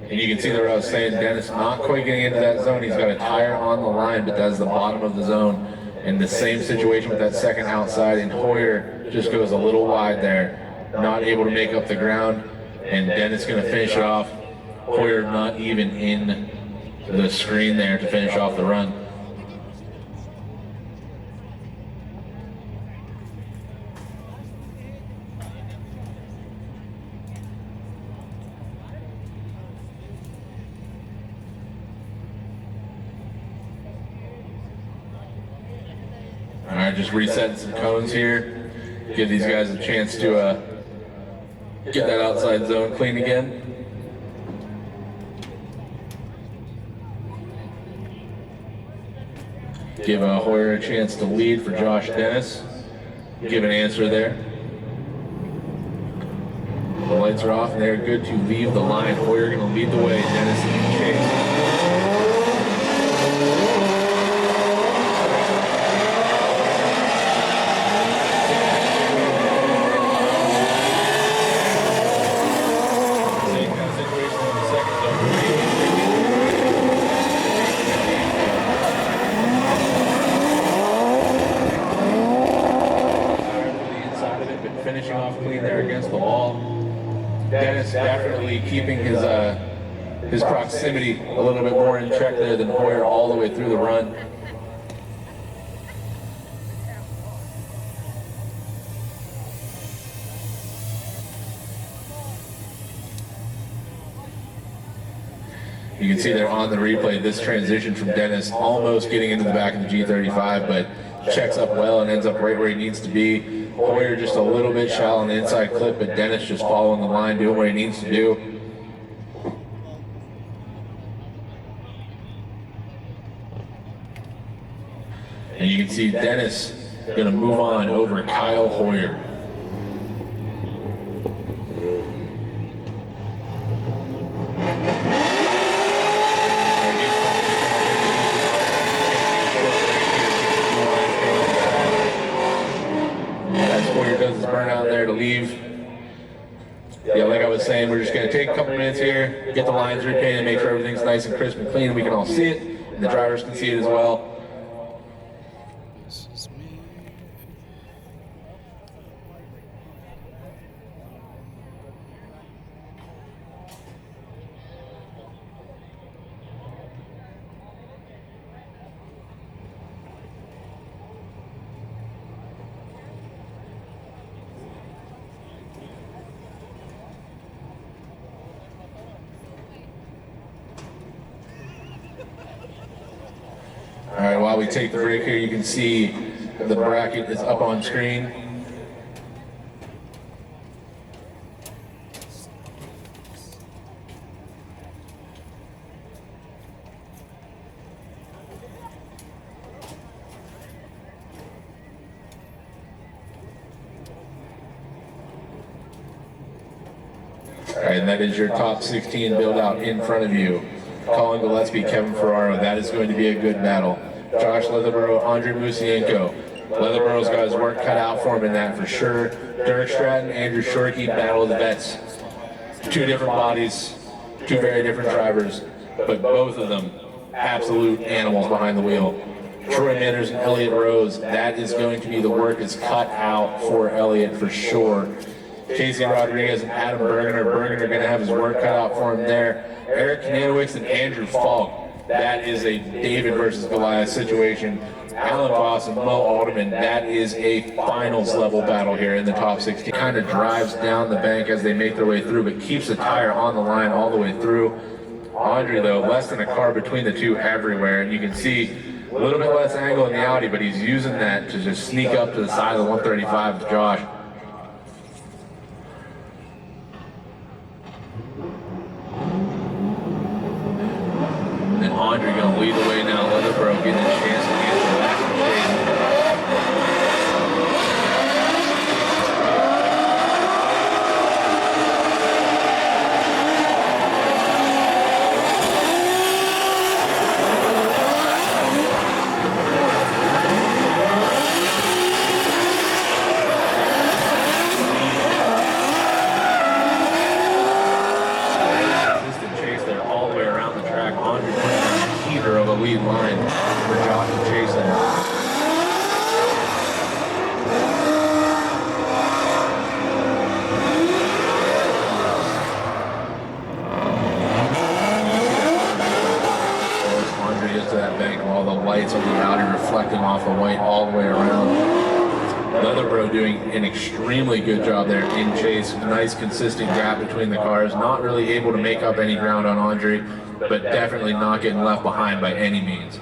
And you can see there, I was saying, Dennis not quite getting into that zone. He's got a tire on the line, but that's the bottom of the zone. And the same situation with that second outside, and Hoyer just goes a little wide there. Not able to make up the ground, and Dennis going to finish it off. Hoyer not even in the screen there to finish off the run. All right, just resetting some cones here. Give these guys a chance to get that outside zone clean again. Give Hoyer a chance to lead for Josh Dennis. give an answer there. The lights are off and they're good to leave the line. Hoyer going to lead the way. Dennis and Chase. Finishing off clean there against the wall. Dennis definitely keeping his proximity a little bit more in check there than Hoyer all the way through the run. You can see there on the replay this transition from Dennis almost getting into the back of the G35, but checks up well and ends up right where he needs to be. Hoyer just a little bit shallow on the inside clip, but Dennis just following the line, doing what he needs to do. And you can see Dennis going to move on over Kyle Hoyer. Burn out there to leave. Yeah, like I was saying, we're just going to take a couple minutes here, get the lines repainted, make sure everything's nice and crisp and clean, and we can all see it, and the drivers can see it as well. All right, while we take the break here, you can see the bracket is up on screen. All right, and that is your top 16 build out in front of you. Colin Gillespie, Kevin Ferraro, that is going to be a good battle. Josh Leatherborough, Andre Musienko. Leatherboro's got his work cut out for him in that for sure. Derek Stratton, Andrew Shorkey, battle of the vets. Two different bodies, two very different drivers, but both of them absolute animals behind the wheel. Troy Manners and Elliott Rose, that is going to be the work is cut out for Elliott for sure. Casey Rodriguez and Adam Bergener. Bergener going to have his work cut out for him there. Eric Kananowicz and Andrew Falk. That is a David versus Goliath situation. Alan Voss and Mo Alderman. That is a finals level battle here in the top 16. Kind of drives down the bank as they make their way through, but keeps the tire on the line all the way through. Andre, though, less than a car between the two everywhere, and you can see a little bit less angle in the Audi, but he's using that to just sneak up to the side of the 135 with Josh. And Andre going to lead the way now. Leatherborough getting a chance to answer back in the chase. Lead line for Josh and Jason. Andre gets to that bank, all the lights of the Audi reflecting off the white all the way around. Leatherborough doing an extremely good job there in chase. Nice consistent gap between the cars. Not really able to make up any ground on Andre, but definitely not getting left behind by any means.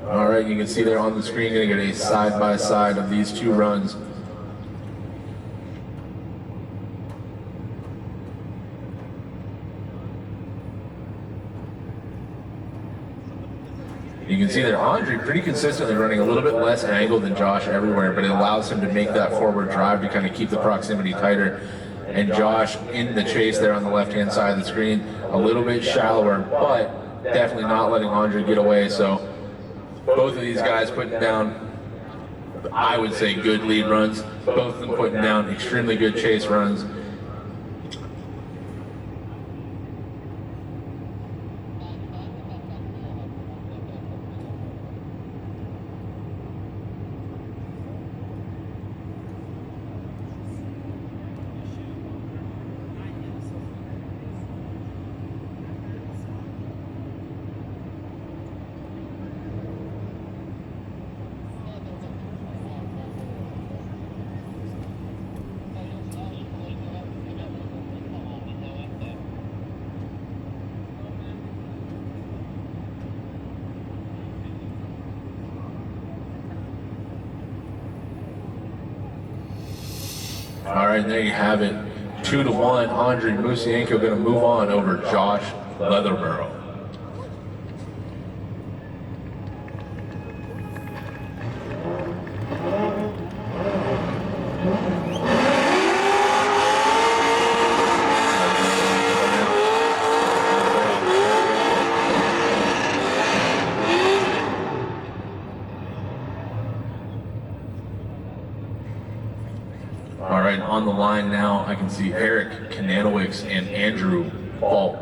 All right, you can see there on the screen, going to get a side-by-side of these two runs. You can see that Andre pretty consistently running a little bit less angle than Josh everywhere, but it allows him to make that forward drive to kind of keep the proximity tighter. And Josh in the chase there on the left-hand side of the screen, a little bit shallower, but definitely not letting Andre get away. So both of these guys putting down, I would say, good lead runs. Both of them putting down extremely good chase runs. All right, there you have it. 2-1. Andre Musienko going to move on over Josh Leatherborough. All right, on the line now, I can see Eric Kananowicz and Andrew Falk.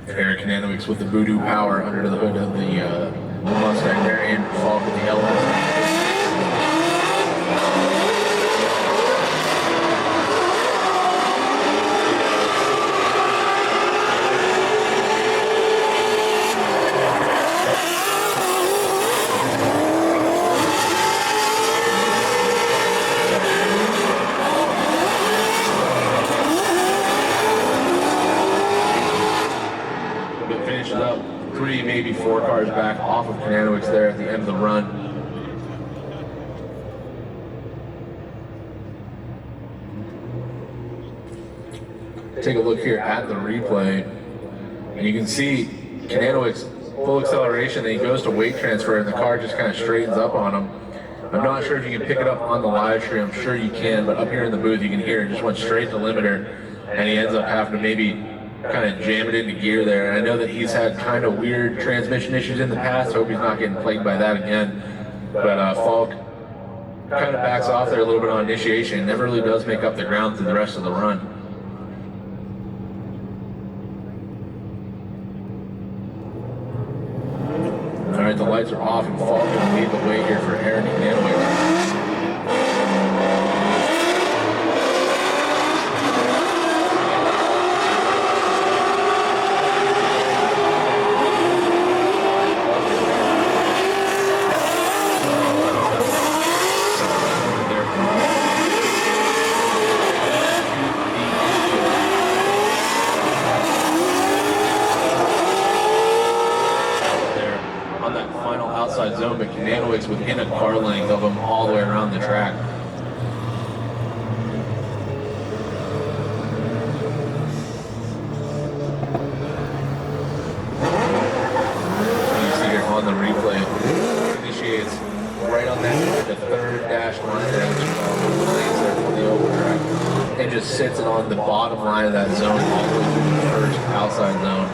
Eric Kananowicz with the Voodoo Power under the hood of the Mustang there, Andrew Falk with the LS. Up 3, maybe 4 cars back off of Kananowicz there at the end of the run. Take a look here at the replay, and you can see Kananowicz full acceleration, then he goes to weight transfer, and the car just kind of straightens up on him. I'm not sure if you can pick it up on the live stream. I'm sure you can, but up here in the booth you can hear it just went straight to limiter, and he ends up having to maybe kind of jam it into gear there. And I know that he's had kind of weird transmission issues in the past. Hope he's not getting plagued by that again. But Falk kind of backs off there a little bit on initiation. Never really does make up the ground through the rest of the run. All right, the lights are off, and Falk will lead the way here for Aaron Kananowicz. Zone, but Kananowicz within a car length of him all the way around the track. You see here on the replay, initiates right on that the third dash line there, which lays there for the oval track, and just sits it on the bottom line of that zone all the way through the first outside zone.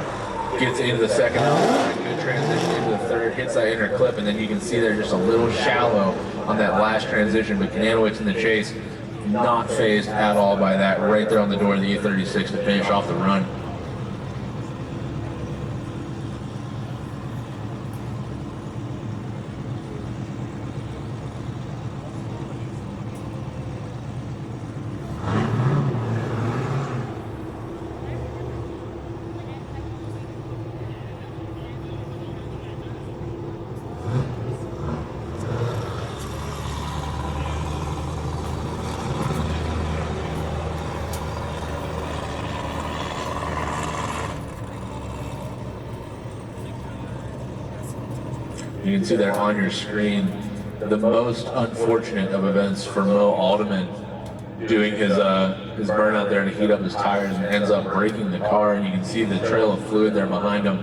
Gets into the second outside, good transition into the third, hits that inner clip, and then you can see they're just a little shallow on that last transition, but Kananowicz in the chase, not phased at all by that, right there on the door of the E36 to finish off the run. You can see there on your screen the most unfortunate of events for Mo Alderman doing his burnout there to heat up his tires and ends up breaking the car, and you can see the trail of fluid there behind him.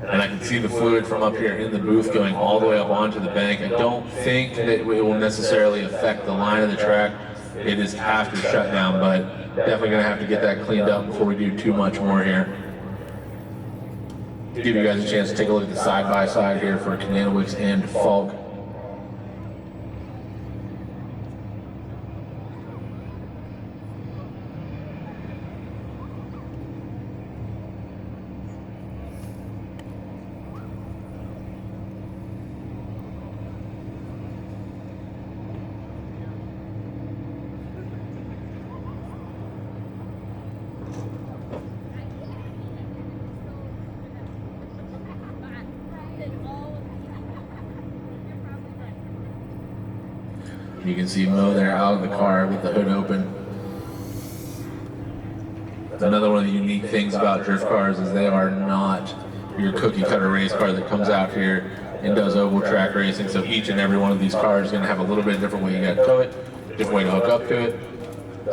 And I can see the fluid from up here in the booth going all the way up onto the bank. I don't think that it will necessarily affect the line of the track. It is after shutdown, but definitely going to have to get that cleaned up before we do too much more here. Give you guys a chance to take a look at the side-by-side here for Kananowicz and Falk. You can see Mo there out of the car with the hood open. Another one of the unique things about drift cars is they are not your cookie cutter race car that comes out here and does oval track racing. So each and every one of these cars is going to have a little bit different way you got to tow it, different way to hook up to it.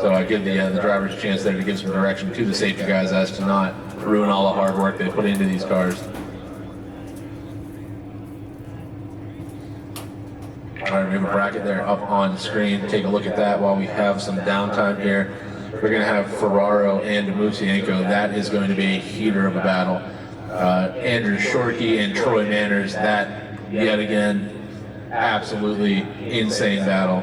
So I give the drivers a chance there to give some direction to the safety guys as to not ruin all the hard work they put into these cars. All right, we have a bracket there up on screen. Take a look at that while we have some downtime here. We're going to have Ferraro and Musienko. That is going to be a heater of a battle. Andrew Shorkey and Troy Manners, that yet again, absolutely insane battle.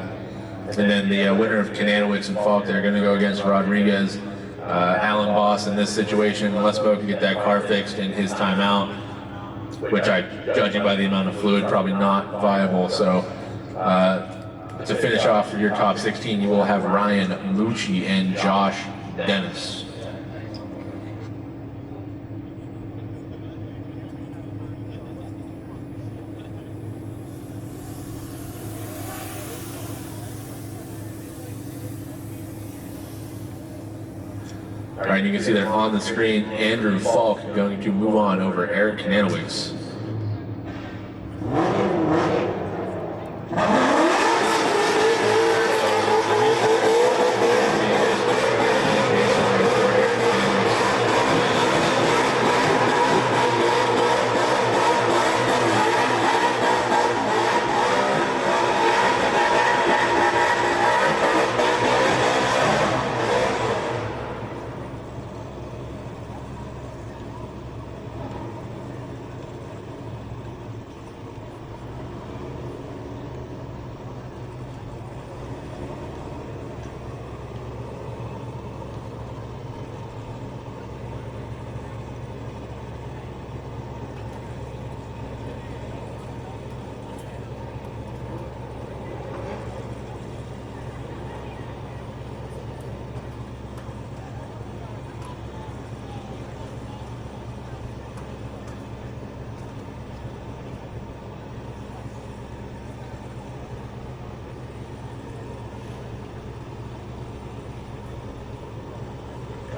And then the winner of Kananowicz and Falk, they're going to go against Rodriguez. Alan Boss in this situation. Lesbo can get that car fixed in his timeout, which judging by the amount of fluid, probably not viable. So to finish off your top 16, you will have Ryan Mucci and Josh Dennis. All right, you can see there on the screen, Andrew Falk going to move on over Eric Kananowicz.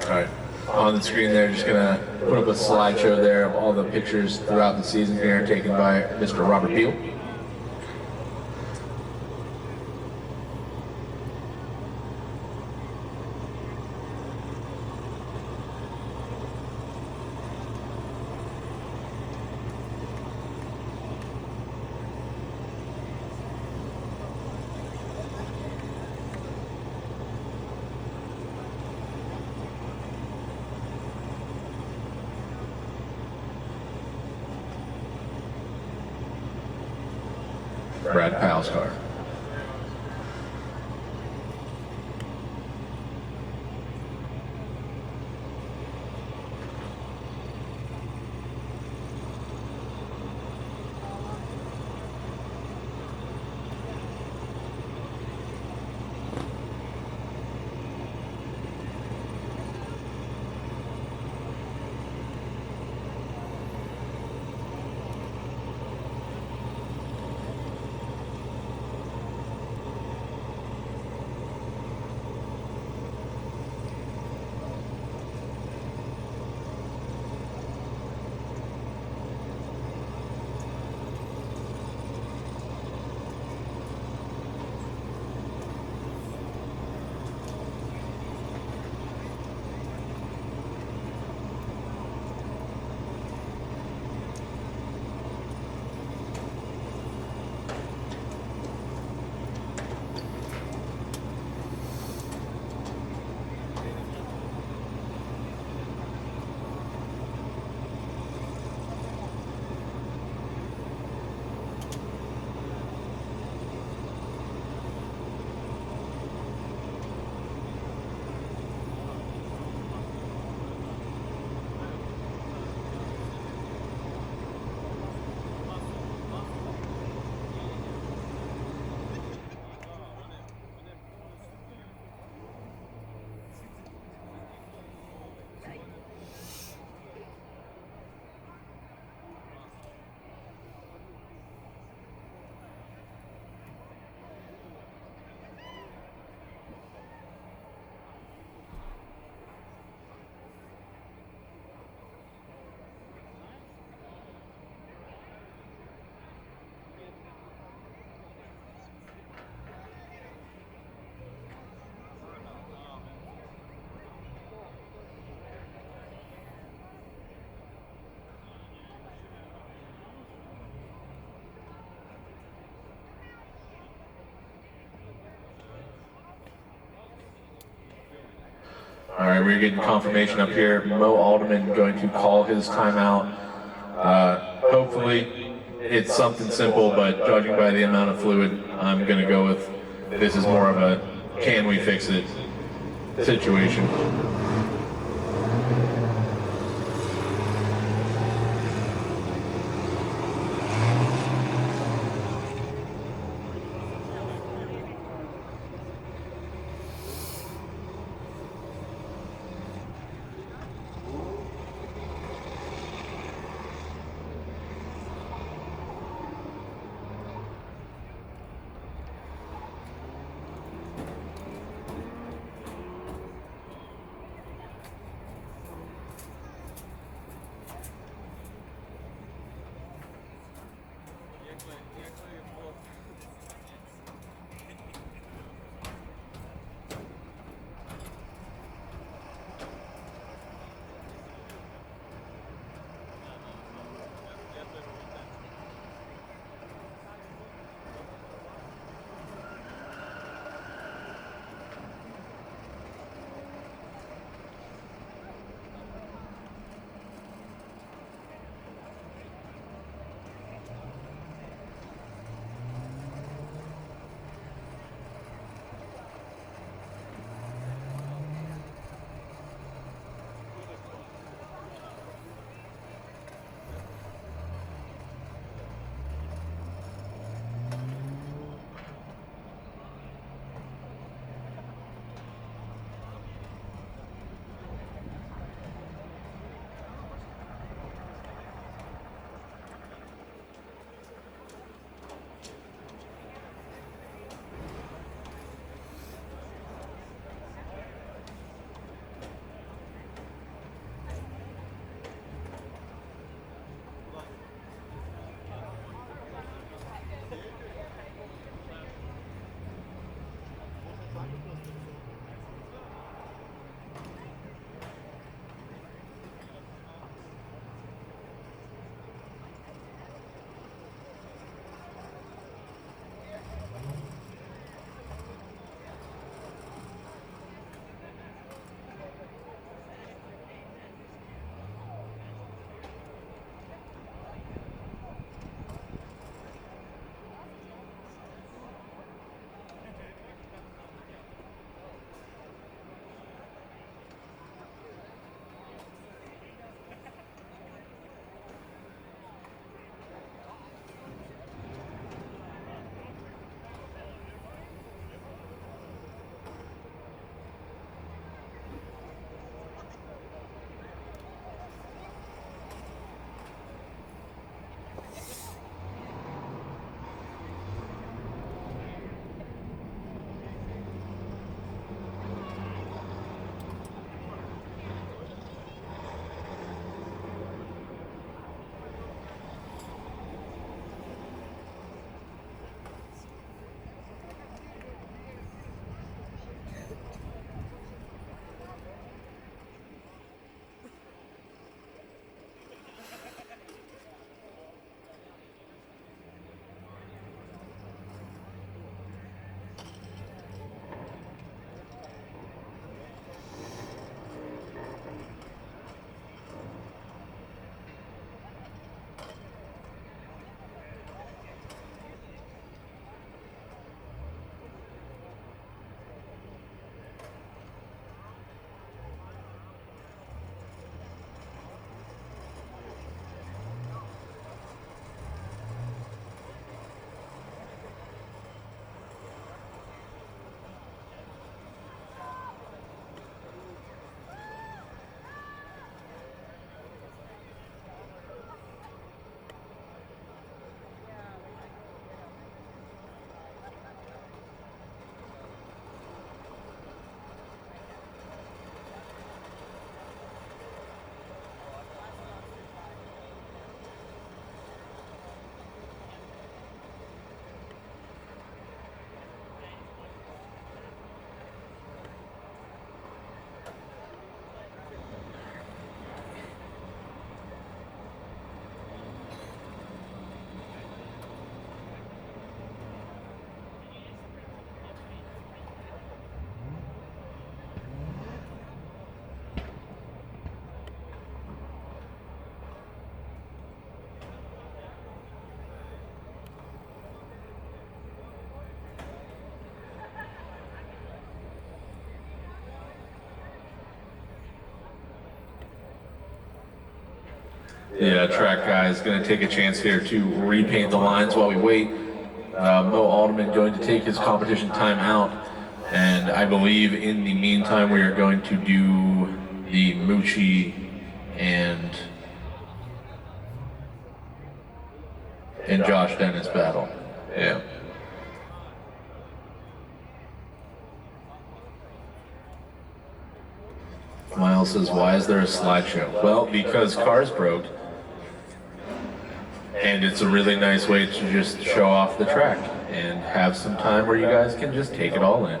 All right, on the screen there, just gonna put up a slideshow there of all the pictures throughout the season here taken by Mr. Robert Peel. Brad Powell's car. All right, we're getting confirmation up here. Mo Alderman going to call his timeout. Hopefully it's something simple, but judging by the amount of fluid, I'm going to go with this is more of a can we fix it situation. The track guy is going to take a chance here to repaint the lines while we wait. Mo Alderman going to take his competition time out, and I believe in the meantime we are going to do the Moochie and Josh Dennis battle. Yeah. Miles says, why is there a slideshow? Well, because cars broke, and it's a really nice way to just show off the track and have some time where you guys can just take it all in.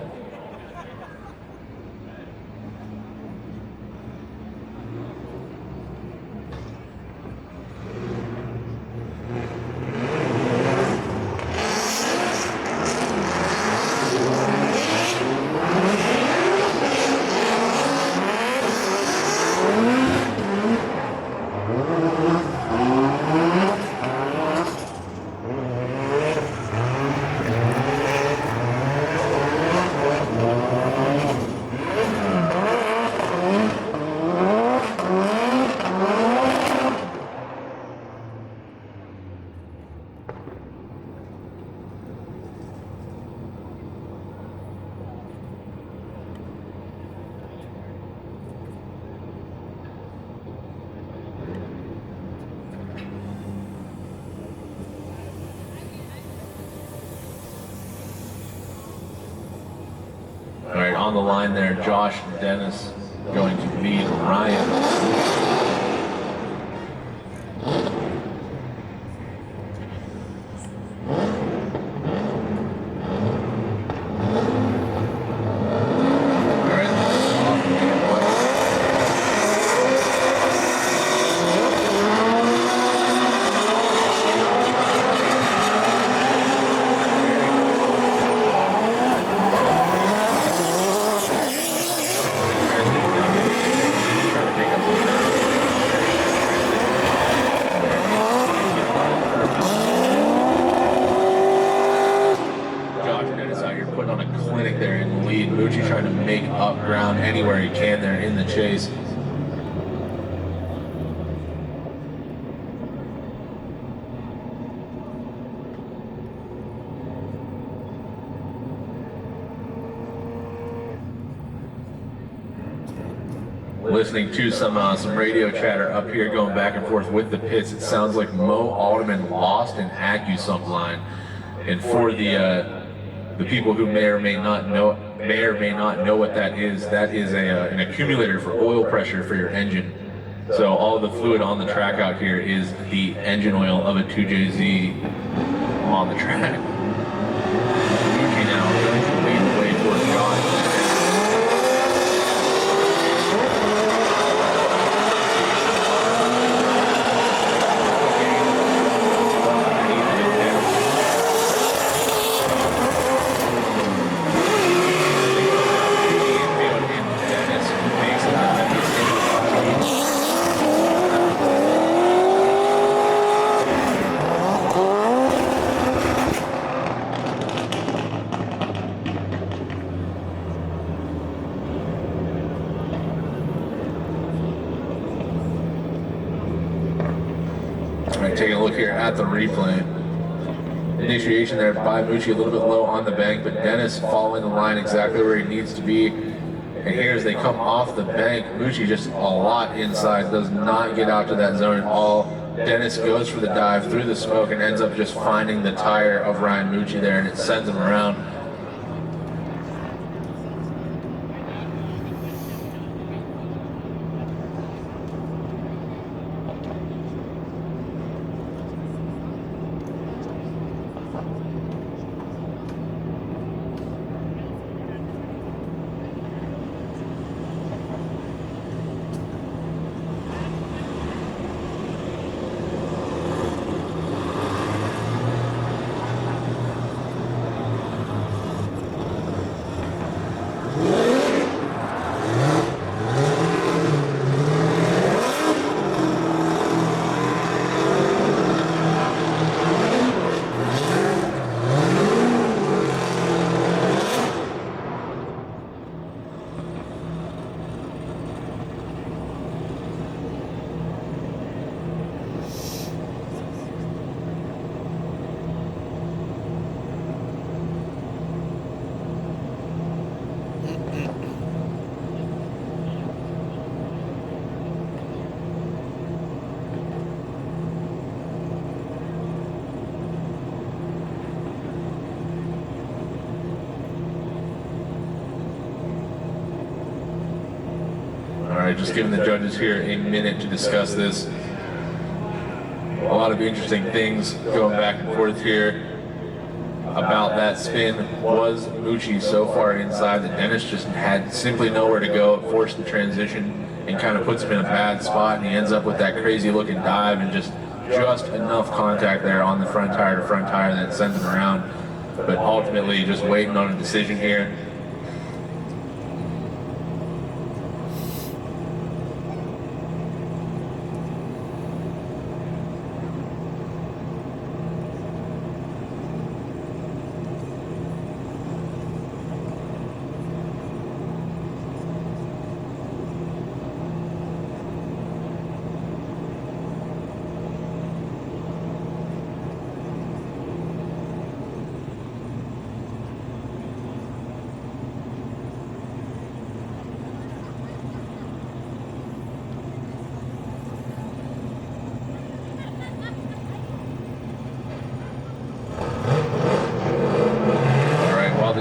All right, on the line there, Josh and Dennis going to meet Ryan. Moochie trying to make up ground anywhere he can there in the chase. Listening to some radio chatter up here going back and forth with the pits, it sounds like Mo Alderman lost an AccuSump line, and for the people who may or may not know what that is an accumulator for oil pressure for your engine. So all the fluid on the track out here is the engine oil of a 2JZ on the track. Okay, now we're going to lead the way towards Josh. Taking a look here at the replay. Initiation there by Moochie, a little bit low on the bank, but Dennis following the line exactly where he needs to be. And here as they come off the bank, Moochie just a lot inside, does not get out to that zone at all. Dennis goes for the dive through the smoke and ends up just finding the tire of Ryan Moochie there, and it sends him around. right, just giving the judges here a minute to discuss this. A lot of interesting things going back and forth here about that spin. Was Mucci so far inside that Dennis just had simply nowhere to go, forced the transition, and kind of puts him in a bad spot, and he ends up with that crazy looking dive and just enough contact there on the front tire to front tire that sends him around. But ultimately just waiting on a decision here.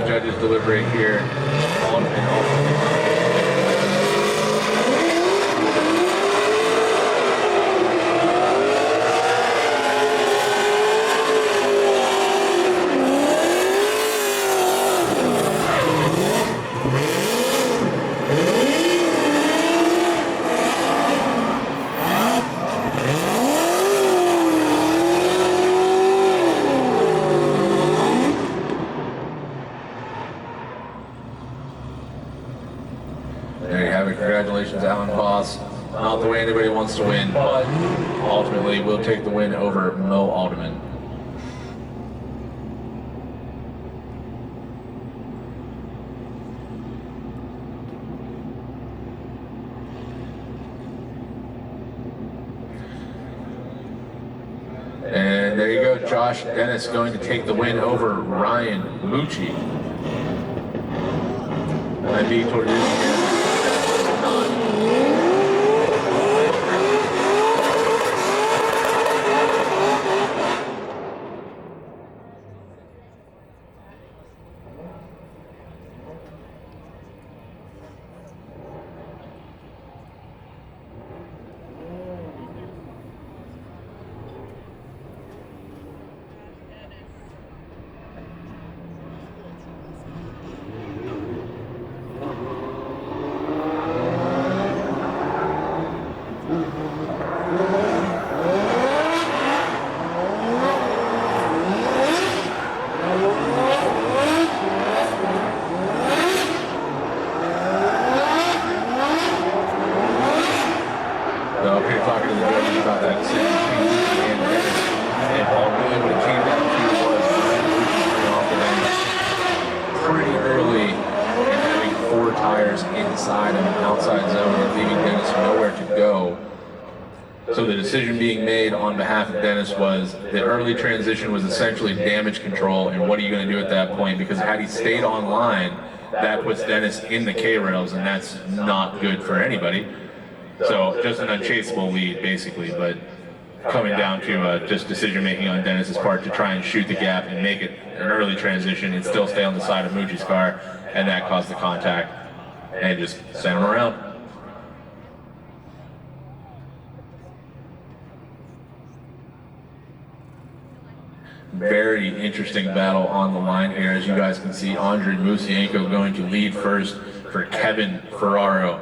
Judges deliberate here on and off. There you have it. Congratulations, Alan Voss. Not the way anybody wants to win, but ultimately will take the win over Mo Alderman. And there you go, Josh Dennis going to take the win over Ryan Mucci. I beat toward the end. Talking to the judges about that decision between Mucci and Dennis, and ultimately what it came down to was Mucci off the Dennis pretty early and having 4 tires inside of an outside zone and leaving Dennis nowhere to go. So the decision being made on behalf of Dennis was the early transition was essentially damage control, and what are you going to do at that point? Because had he stayed on line, that puts Dennis in the K-rails, and that's not good for anybody. So just an unchaseable lead, basically, but coming down to just decision-making on Dennis's part to try and shoot the gap and make it an early transition and still stay on the side of Mucci's car, and that caused the contact and just sent him around. Very interesting battle on the line here. As you guys can see, Andrei Musienko going to lead first for Kevin Ferraro.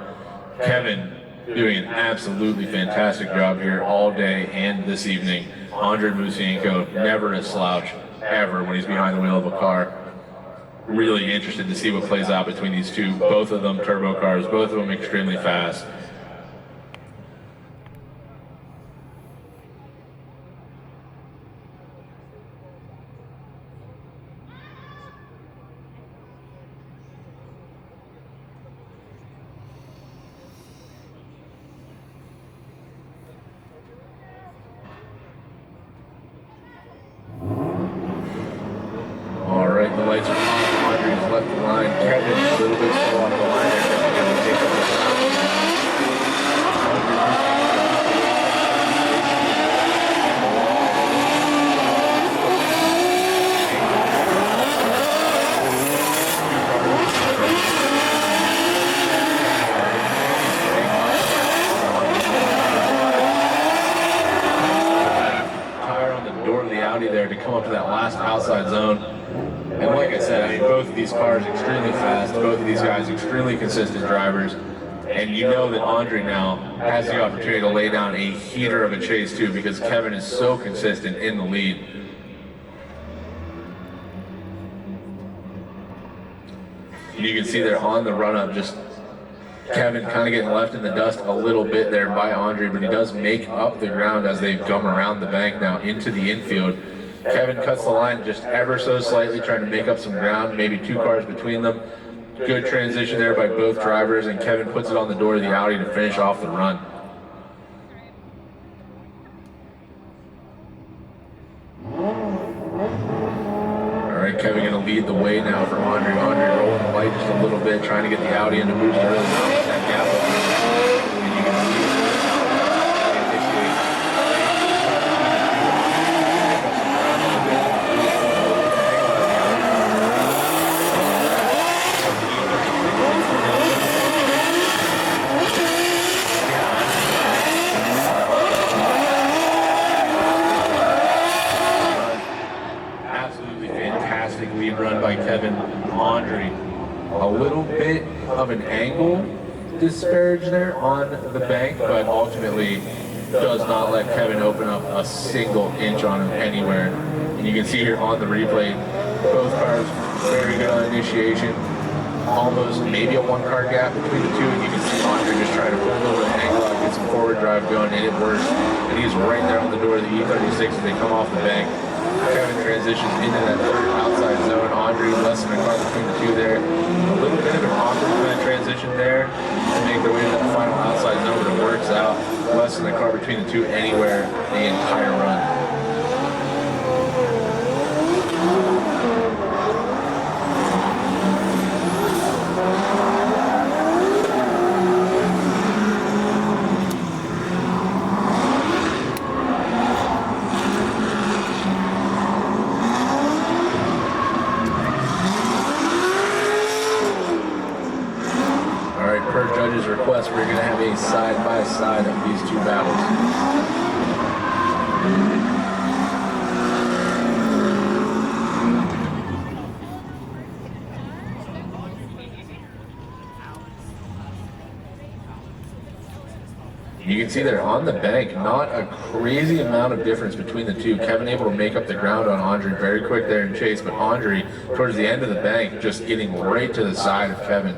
Kevin doing an absolutely fantastic job here all day and this evening. Andrei Musienko, never a slouch, ever, when he's behind the wheel of a car. Really interested to see what plays out between these two. Both of them turbo cars, both of them extremely fast. The lights are on. Andrei's left the line. Kevin a little bit slow on the line. They're going to take up the up to that last outside zone. And like I said, I mean, both of these cars extremely fast, both of these guys extremely consistent drivers. And you know that Andre now has the opportunity to lay down a heater of a chase too, because Kevin is so consistent in the lead. And you can see there on the run-up, just Kevin kind of getting left in the dust a little bit there by Andre, but he does make up the ground as they come around the bank now into the infield. Kevin cuts the line just ever so slightly, trying to make up some ground, maybe 2 cars between them. Good transition there by both drivers, and Kevin puts it on the door of the Audi to finish off the run. All right, Kevin going to lead the way now for Andre. Andre rolling the light just a little bit, trying to get the Audi into boost early. That gap up. And you can see run by Kevin. Andre, a little bit of an angle disparage there on the bank, but ultimately does not let Kevin open up a single inch on him anywhere. And you can see here on the replay, both cars very good on initiation. Almost maybe a 1-car gap between the two, and you can see Andre just trying to pull a little bit of angle out, get some forward drive going, and it works. And he's right there on the door of the E36 as they come off the bank. Kevin transitions into that third outside zone. Andre less than a car between the two there. A little bit of an awkward kind of transition there to make their way to that final outside zone, but it works out. Less than a car between the two anywhere the entire run. Per judge's request, we're going to have a side-by-side of these two battles. You can see there on the bank, not a crazy amount of difference between the two. Kevin able to make up the ground on Andre very quick there in chase, but Andre, towards the end of the bank, just getting right to the side of Kevin,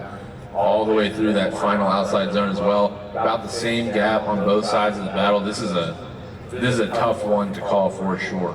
all the way through that final outside zone as well. About the same gap on both sides of the battle. This is a tough one to call for sure.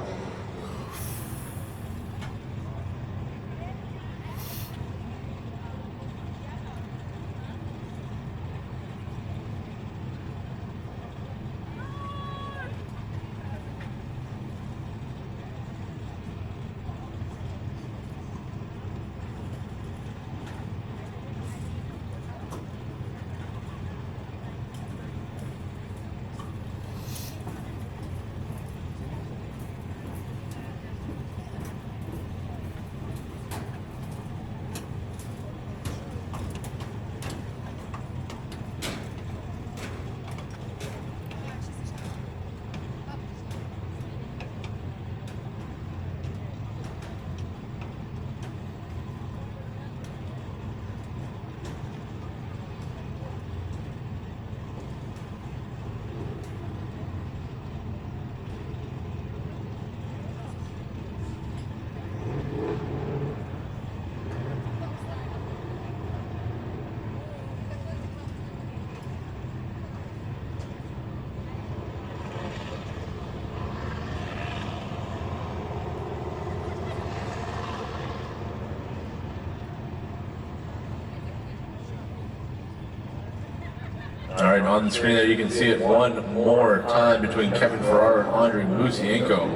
All right, on the screen there, you can see it one more time between Kevin Ferrara and Andre Musienko.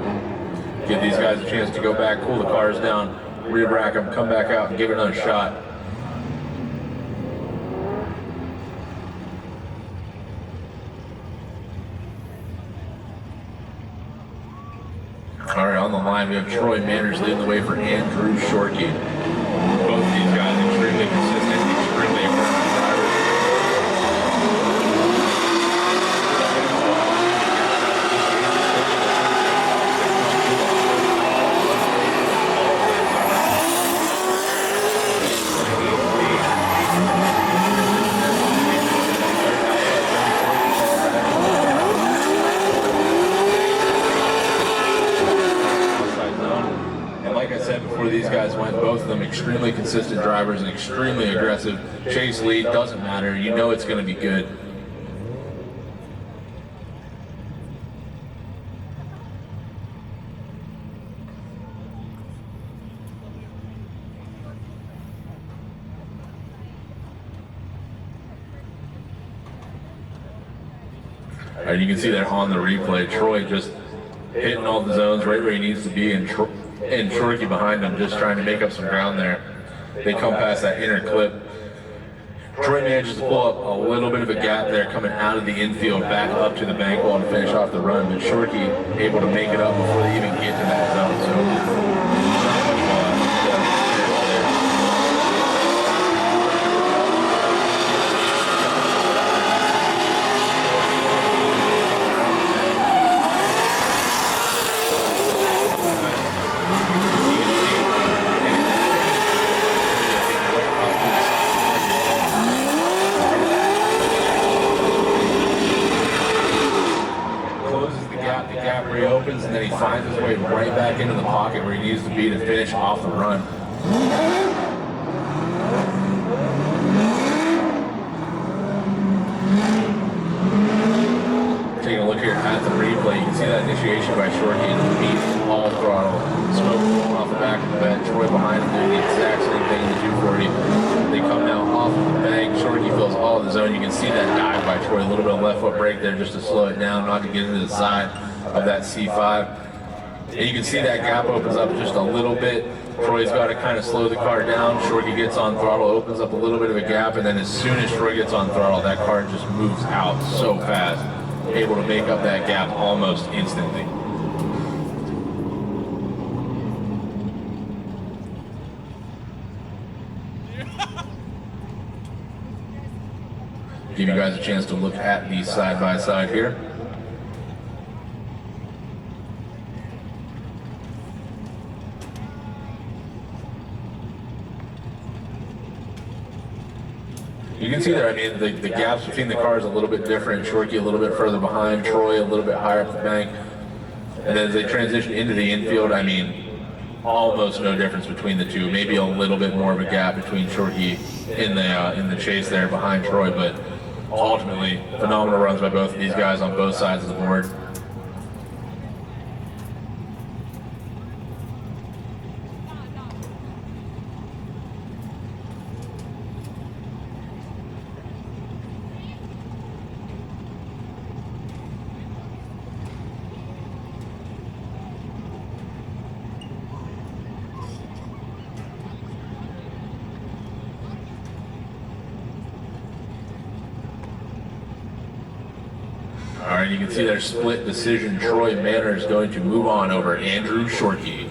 Give these guys a chance to go back, cool the cars down, re-rack them, come back out, and give it another shot. All right, on the line, we have Troy Manners leading the way for Andrew Shorkey. Both of these guys extremely consistent, extremely aggressive drivers. extremely consistent drivers and extremely aggressive. Chase, lead, doesn't matter. You know it's going to be good. You can see there on the replay, Troy just hitting all the zones right where he needs to be, and Shorky behind him just trying to make up some ground there. They come past that inner clip. Troy manages to pull up a little bit of a gap there coming out of the infield back up to the bank wall to finish off the run, but Shorky able to make it up before they even get to that zone. So reopens, and then he finds his way right back into the pocket where he needs to be to finish off the run. Taking a look here at the replay, you can see that initiation by Shorty and the beat all throttle. Smoke blowing off the back of the bed. Troy behind him doing the exact same thing in the 240. They come now off of the bank. Shorty fills all of the zone. You can see that dive by Troy. A little bit of left foot brake there just to slow it down, not to get into the side of that C5. And you can see that gap opens up just a little bit. Troy's got to kind of slow the car down. Shorty gets on throttle, opens up a little bit of a gap, and then as soon as Troy gets on throttle, that car just moves out so fast, able to make up that gap almost instantly. Give you guys a chance to look at these side by side here. You can see there, I mean, the gaps between the cars a little bit different. Shorty a little bit further behind, Troy a little bit higher up the bank. And as they transition into the infield, I mean, almost no difference between the two. Maybe a little bit more of a gap between Shorty in the chase there behind Troy, but ultimately phenomenal runs by both of these guys on both sides of the board. All right, you can see their split decision. Troy Manor is going to move on over Andrew Shorkey.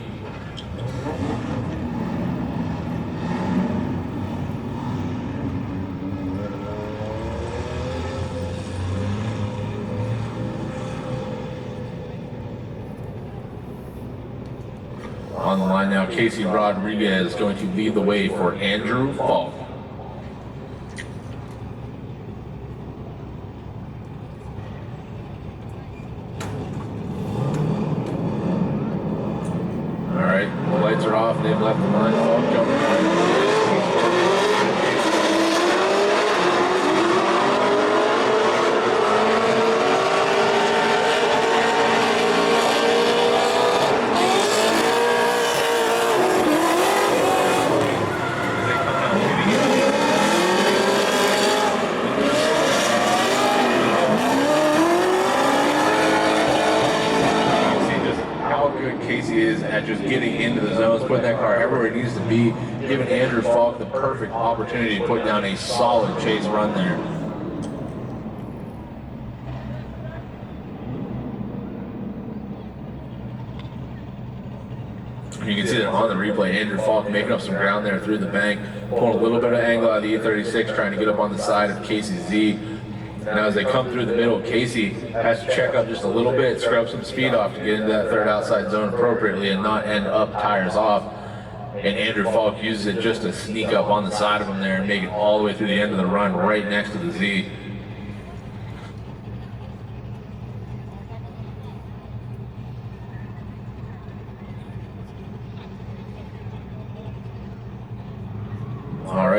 On the line now, Casey Rodriguez is going to lead the way for Andrew Falk. Lights are off, they've left the line. Casey is at just getting into the zones, putting that car everywhere it needs to be, giving Andrew Falk the perfect opportunity to put down a solid chase run there. You can see that on the replay, Andrew Falk making up some ground there through the bank, pulling a little bit of angle out of the E36, trying to get up on the side of Casey Z. Now as they come through the middle, Casey has to check up just a little bit, scrub some speed off to get into that third outside zone appropriately and not end up tires off. And Andrew Falk uses it just to sneak up on the side of him there and make it all the way through the end of the run right next to the Z.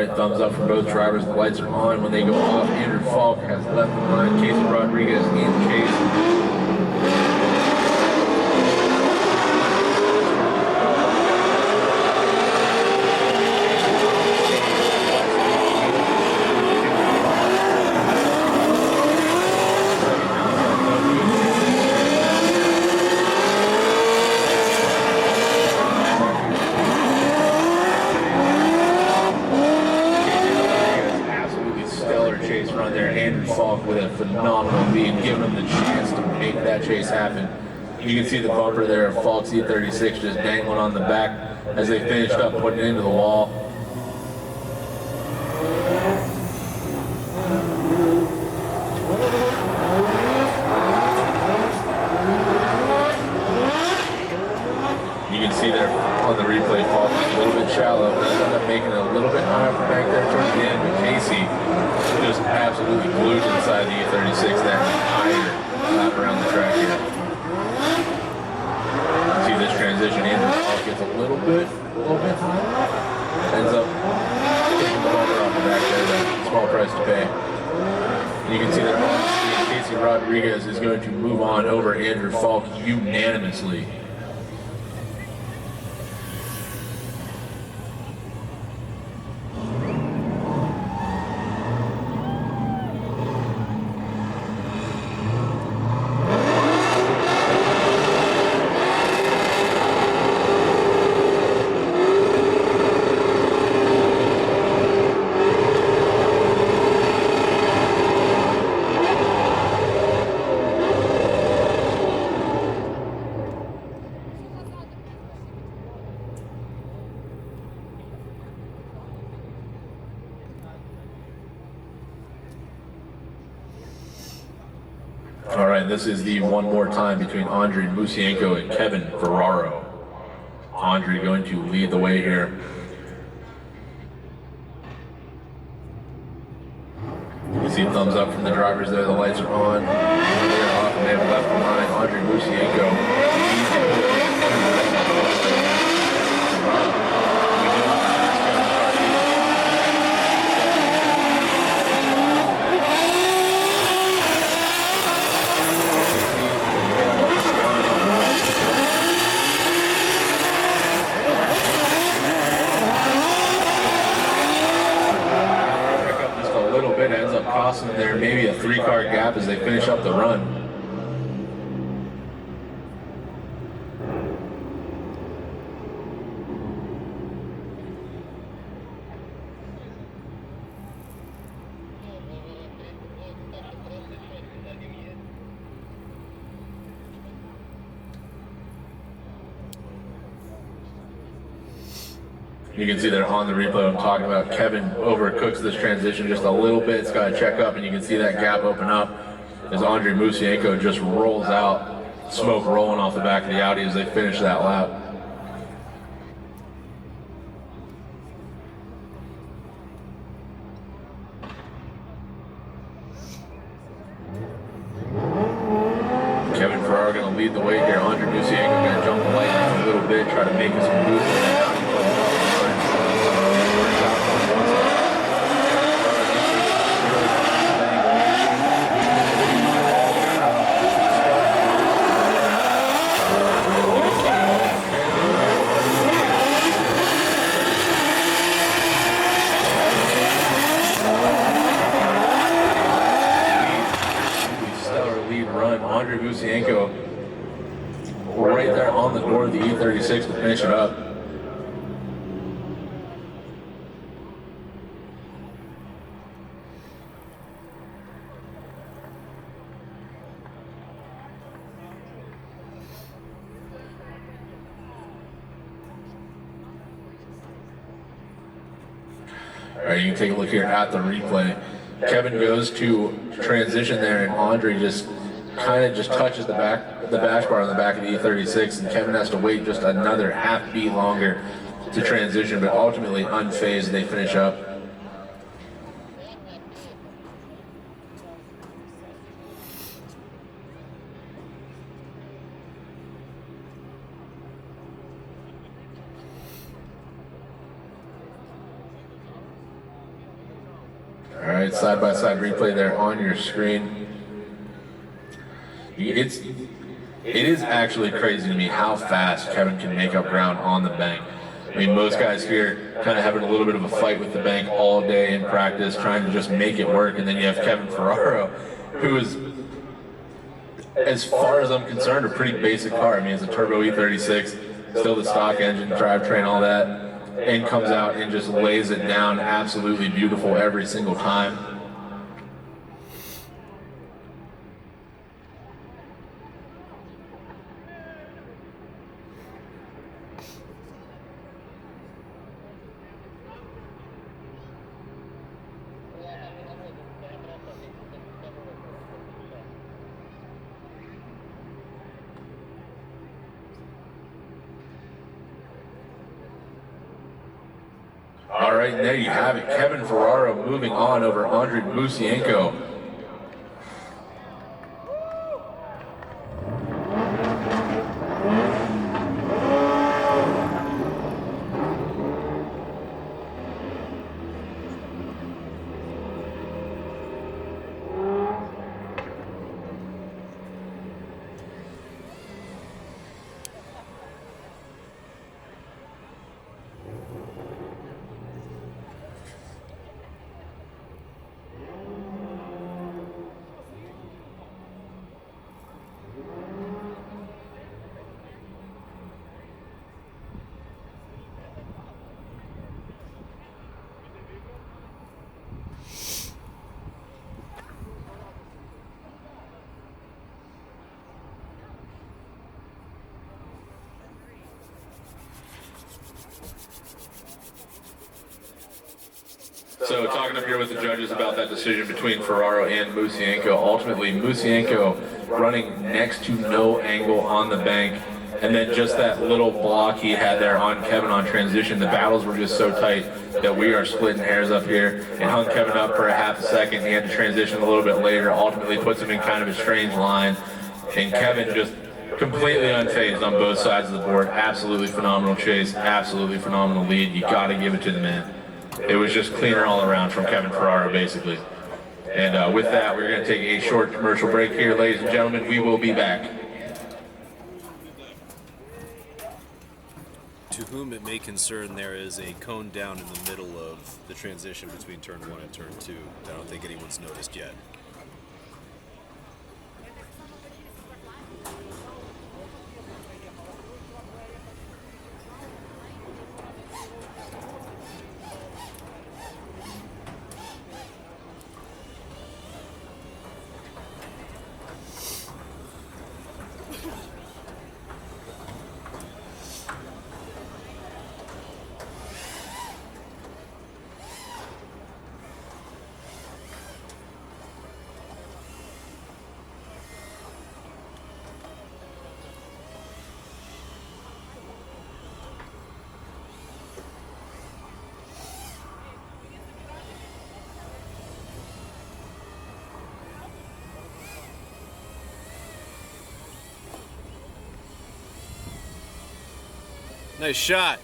right, thumbs up for both drivers. The lights are on when they go off. Andrew Falk has left the line. Casey Rodriguez in chase. Run there, Andrew Falk with a phenomenal lead, giving him the chance to make that chase happen. You can see the bumper there of Falk's E36 just dangling on the back as they finished up putting it into the wall. You can see there on the replay, Falk is a little bit shallow, but ended up making it a little bit high up the bank there towards the end, but Casey just absolutely glued inside the E36 that entire lap around the track here. See this transition in, Falk gets a little bit high, ends up taking the bumper off the back there, that small price to pay. And you can see that on the screen, Casey Rodriguez is going to move on over Andrew Falk unanimously. All right, this is the one more time between Andrei Musienko and Kevin Ferraro. Andrei going to lead the way here. You see thumbs up from the drivers there, the lights are on. They're off and they have left the line. Andrei Musienko. Ends up costing there maybe a 3-car gap as they finish up the run. You can see there on the replay I'm talking about, Kevin overcooks this transition just a little bit. It's got to check up, and you can see that gap open up as Andrei Musienko just rolls out, smoke rolling off the back of the Audi as they finish that lap. Kevin Ferraro going to lead the way here. Andrei Musienko going to jump the light a little bit, try to make us move. Andrei Musienko right there on the door of the E36 to finish it up. All right, you can take a look here at the replay. Kevin goes to transition there, and Andrei just kind of touches the bash bar on the back of the E36, and Kevin has to wait just another half beat longer to transition, but ultimately unfazed, they finish up. All right, side-by-side replay there on your screen. It is actually crazy to me how fast Kevin can make up ground on the bank. I mean, most guys here kind of having a little bit of a fight with the bank all day in practice, trying to just make it work, and then you have Kevin Ferraro, who is, as far as I'm concerned, a pretty basic car. I mean, it's a turbo E36, still the stock engine, drivetrain, all that, and comes out and just lays it down absolutely beautiful every single time. All right, there you have it. Kevin Ferraro moving on over Andrei Musienko. So talking up here with the judges about that decision between Ferraro and Musienko, ultimately Musienko running next to no angle on the bank, and then just that little block he had there on Kevin on transition. The battles were just so tight that we are splitting hairs up here, and hung Kevin up for a half a second. He had to transition a little bit later, ultimately puts him in kind of a strange line, and Kevin just completely unfazed on both sides of the board. Absolutely phenomenal chase, absolutely phenomenal lead. You got to give it to the man. It was just cleaner all around from Kevin Ferraro, basically. And with that, we're going to take a short commercial break here, ladies and gentlemen. We will be back. To whom it may concern, there is a cone down in the middle of the transition between turn 1 and turn 2 that I don't think anyone's noticed yet. Nice shot.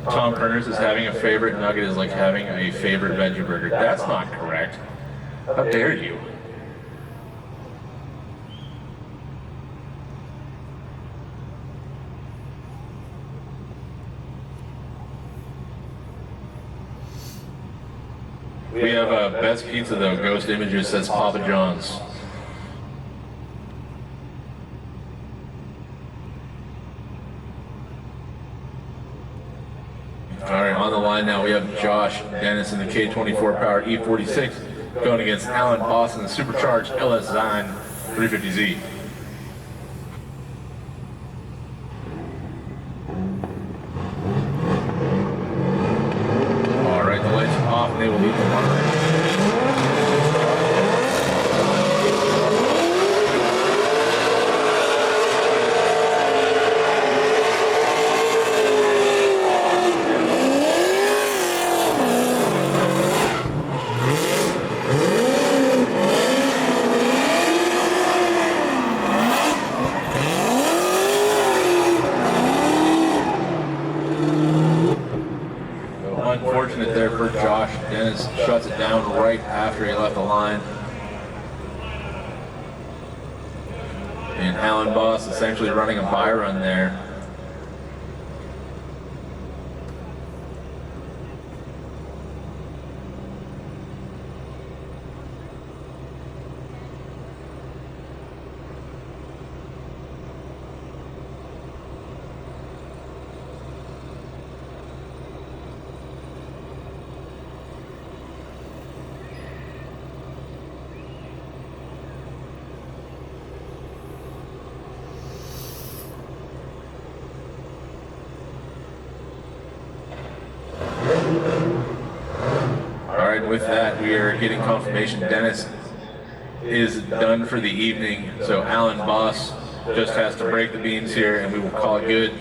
Tom Perner is having a favorite nugget is like having a favorite veggie burger. That's not correct. How dare you? We have best pizza though. Ghost Images says Papa John's. All right, on the line now we have Josh Dennis in the K24 Power E46 going against Alan Boss in the Supercharged LS Zine 350Z. All right, the lights are off and they will leave the line. Unfortunate there for Josh. Dennis shuts it down right after he left the line. And Alan Boss essentially running a buy run there. Alright, with that, we are getting confirmation Dennis is done for the evening, so Alan Boss just has to break the beans here and we will call it good.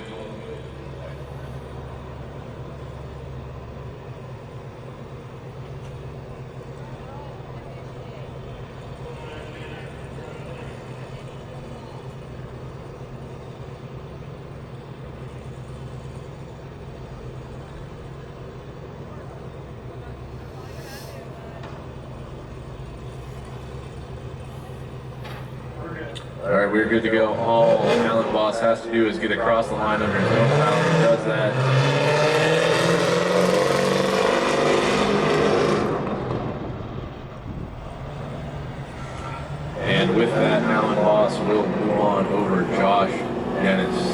Alright, we're good to go. All Alan Boss has to do is get across the line under his own power. He does that. And with that, Alan Boss will move on over Josh Dennis.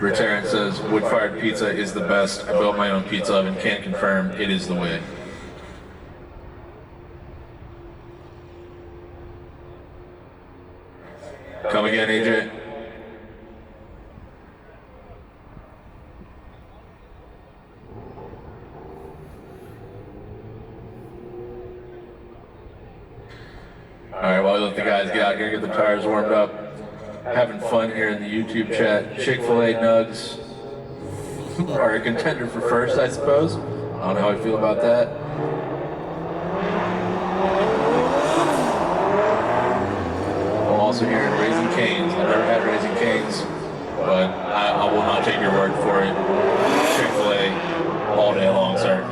Rich Aaron says, wood-fired pizza is the best. I built my own pizza oven, can't confirm, it is the way. Come again, AJ. Alright, while we let the guys get out here, get the tires warmed up. Having fun here in the YouTube chat. Chick-fil-A nugs are a contender for first, I suppose. I don't know how I feel about that. I'm also hearing Raising Cane's. I've never had Raising Cane's, but I will not take your word for it. Chick-fil-A all day long, sir.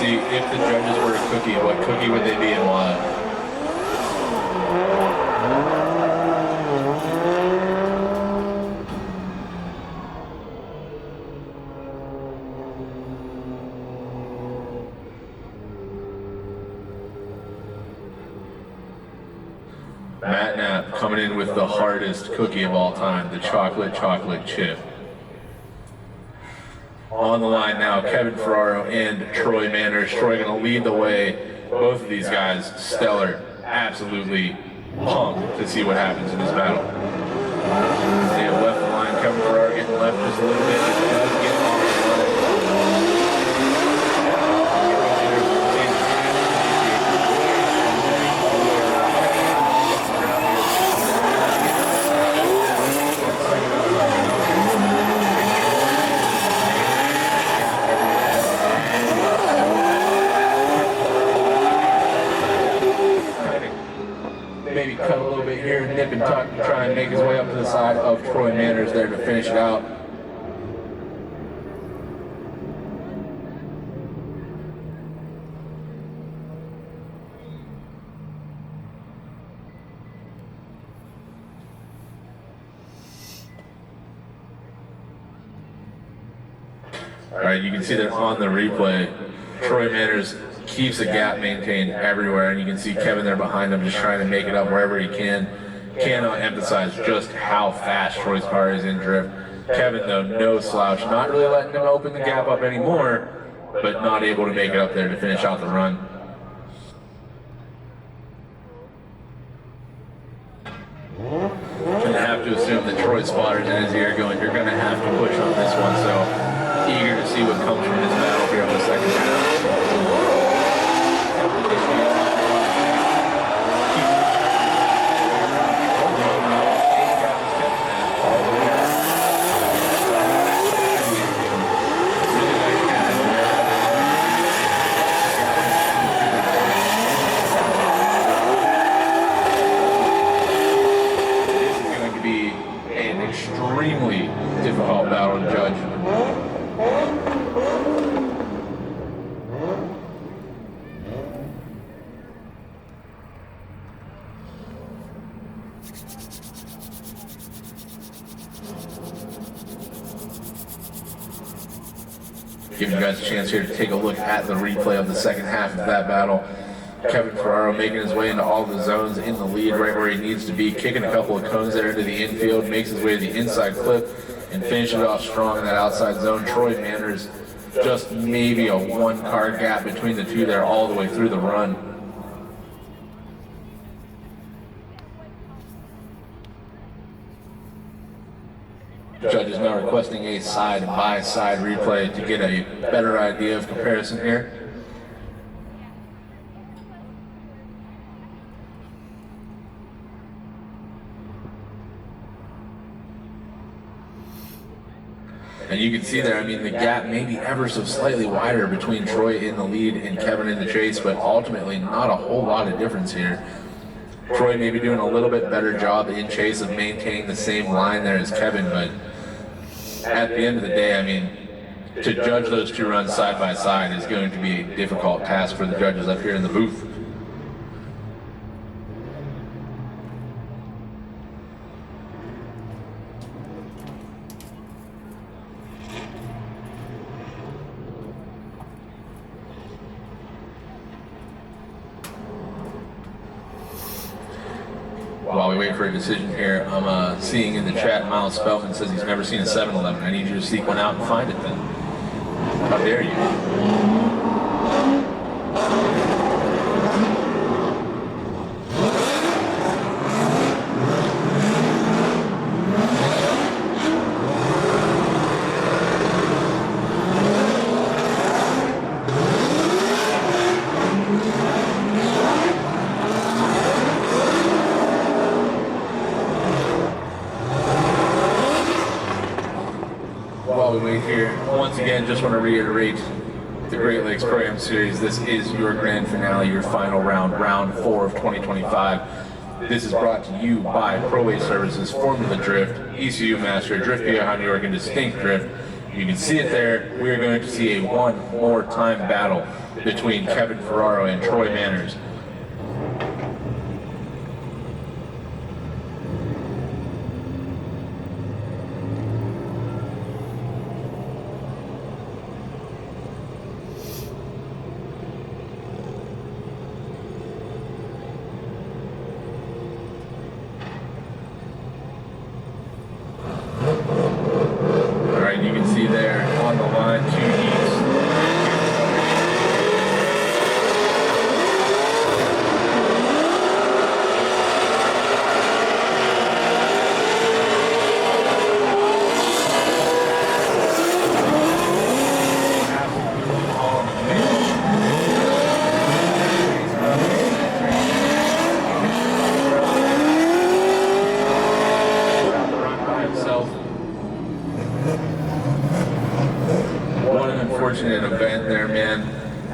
If the judges were a cookie, what cookie would they be and why? map, coming in with the hardest cookie of all time, the chocolate chip. On the line now, Kevin Ferraro and Troy Manners. Troy going to lead the way. Both of these guys, stellar, absolutely pumped to see what happens in this battle. They have left the line. Kevin Ferraro getting left just a little bit. It does get on the maybe cut a little bit here, nip and tuck to try and make his way up to the side of Troy Manners there to finish it out. All right, you can see that on the replay, Troy Manners keeps the gap maintained everywhere, and you can see Kevin there behind him just trying to make it up wherever he can. Cannot emphasize just how fast Troy's car is in drift. Kevin, though, no slouch, not really letting him open the gap up anymore, but not able to make it up there to finish out the run. Gonna have to assume that Troy's spotter's in his ear going, you're gonna have to push on this one, so eager to see what comes from this battle here on the second half. Extremely difficult battle to judge. Giving you guys a chance here to take a look at the replay of the second half of that battle. Kevin Ferraro making his way into all the zones in the lead right where he needs to be, kicking a couple of cones there into the infield, makes his way to the inside clip and finishes off strong in that outside zone. Troy Manners, just maybe a one-car gap between the two there all the way through the run. Judges now requesting a side-by-side replay to get a better idea of comparison here. And you can see there, I mean, the gap may be ever so slightly wider between Troy in the lead and Kevin in the chase, but ultimately not a whole lot of difference here. Troy may be doing a little bit better job in chase of maintaining the same line there as Kevin, but at the end of the day, I mean, to judge those two runs side by side is going to be a difficult task for the judges up here in the booth. While we wait for a decision here, I'm seeing in the chat Miles Spellman says he's never seen a 7-Eleven. I need you to seek one out and find it then. How dare you? While we wait here, once again, just want to reiterate the Great Lakes Pro-Am Series. This is your grand finale, your final round, round 4 of 2025. This is brought to you by ProWay Services, Formula Drift, ECU Master, Drift Behind New York, and Distinct Drift. You can see it there. We are going to see a one more time battle between Kevin Ferraro and Troy Manners.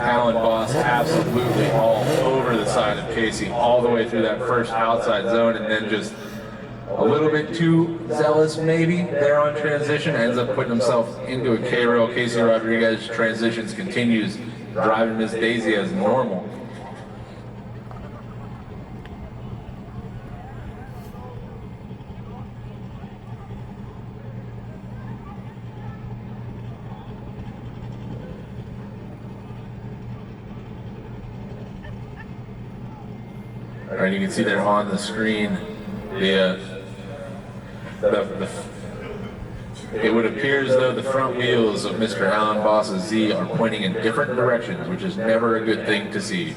Alan Boss absolutely all over the side of Casey, all the way through that first outside zone, and then just a little bit too zealous maybe there on transition, ends up putting himself into a K-rail. Casey Rodriguez transitions, continues driving Miss Daisy as normal. All right, you can see there on the screen it would appear as though the front wheels of Mr. Alan Boss's Z are pointing in different directions, which is never a good thing to see.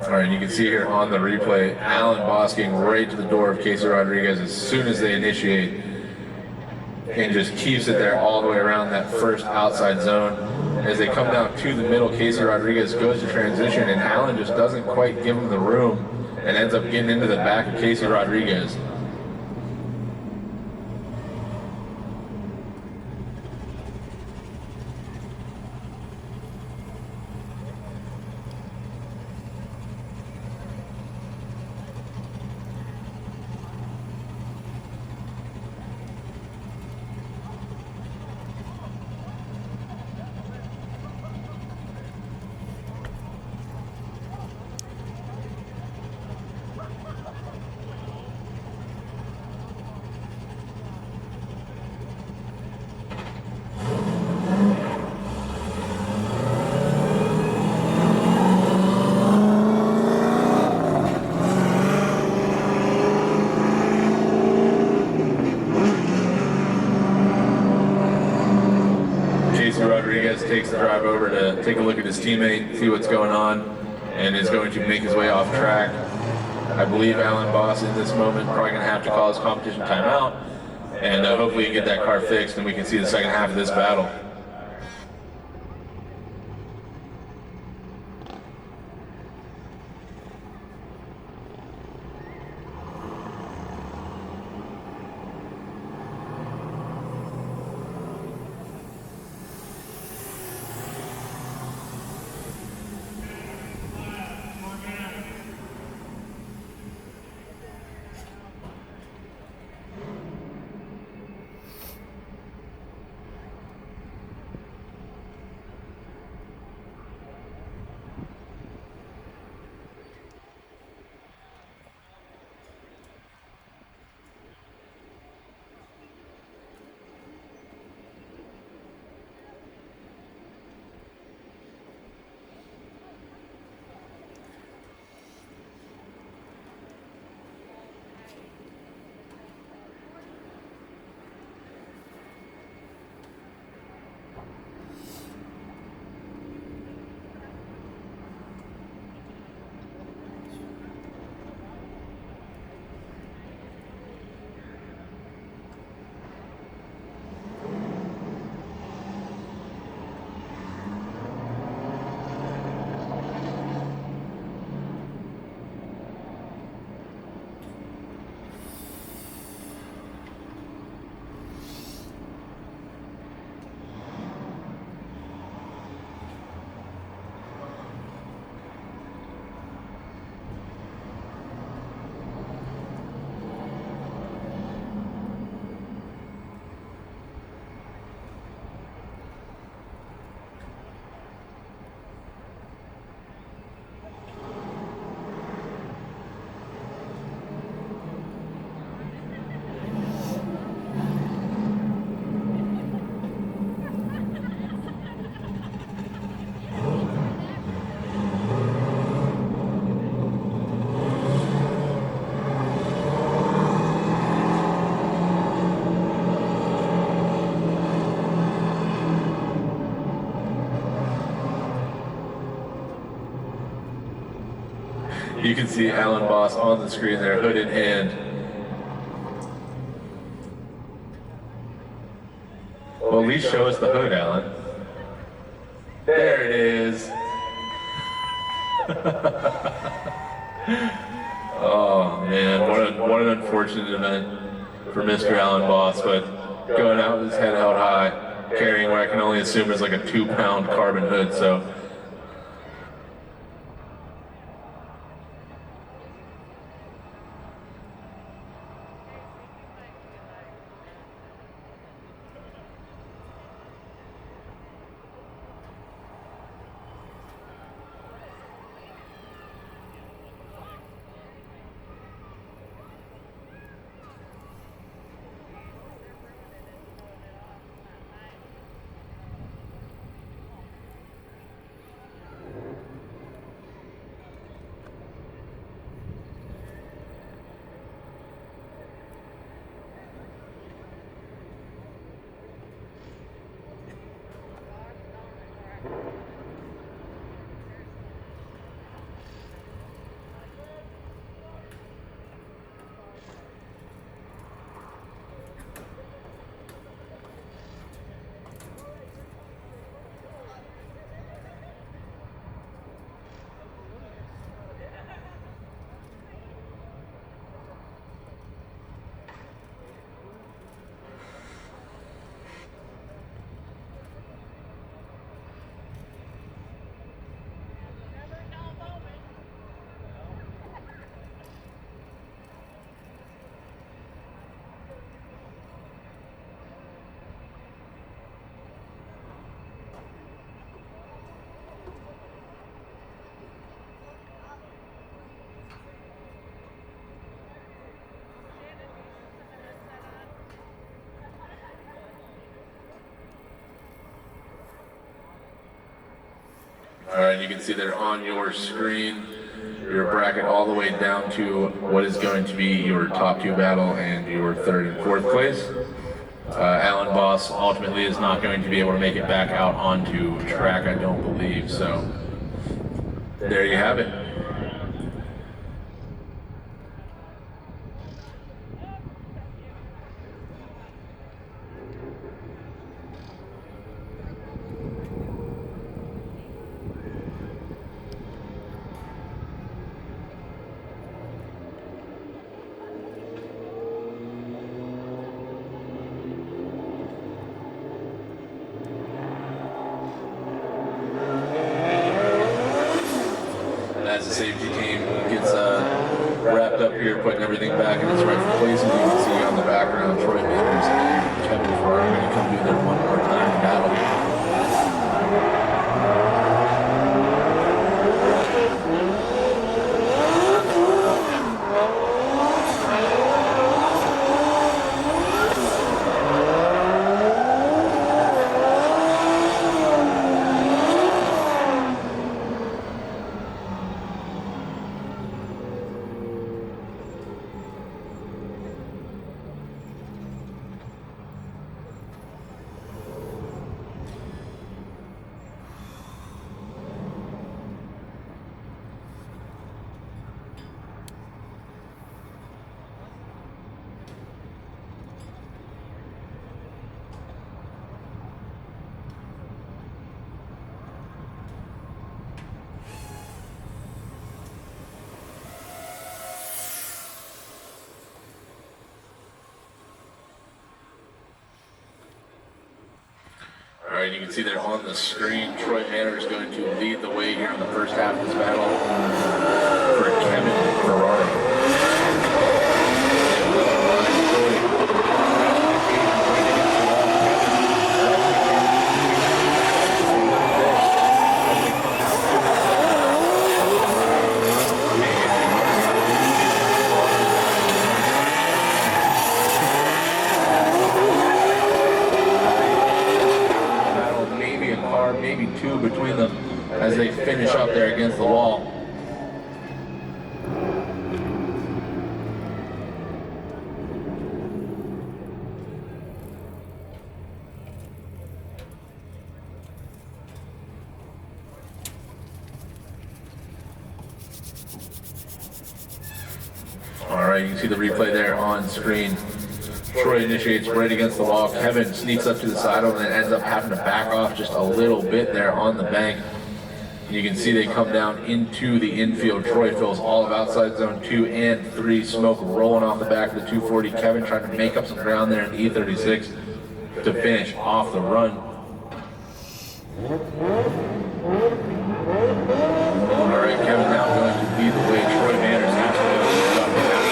All right, you can see here on the replay, Alan Boss getting right to the door of Casey Rodriguez as soon as they initiate, and just keeps it there all the way around that first outside zone. As they come down to the middle, Casey Rodriguez goes to transition, and Alan just doesn't quite give him the room and ends up getting into the back of Casey Rodriguez. Rodriguez takes the drive over to take a look at his teammate, see what's going on, and is going to make his way off track. I believe Alan Boss in this moment probably going to have to call his competition timeout, and hopefully get that car fixed and we can see the second half of this battle. You can see Alan Boss on the screen there, hood in hand. Well, at least show us the hood, Alan. There it is. Oh man, what an unfortunate event for Mr. Alan Boss, but going out with his head held high, carrying what I can only assume is like a 2-pound carbon hood, so. All right, you can see there on your screen your bracket all the way down to what is going to be your top 2 battle and your 3rd and 4th place. Alan Boss ultimately is not going to be able to make it back out onto track, I don't believe, so there you have it. As the safety team gets wrapped up here, putting everything back in its rightful places, you can see on the background Troy Manners and Kevin Farrar are going to come do their one more time battle. All right, you can see there on the screen, Troy Manners is going to lead the way here in the first half of this battle for Kevin Ferrari. Maybe 2 between them as they finish up there against the wall. All right, you can see the replay there on screen. Troy initiates right against the wall. Kevin sneaks up to the side of him and ends up having to back off just a little bit there on the bank. You can see they come down into the infield. Troy fills all of outside zone 2 and 3. Smoke rolling off the back of the 240. Kevin trying to make up some ground there in the E36 to finish off the run. All right, Kevin now going to lead the way. Troy Manners has to go up and out.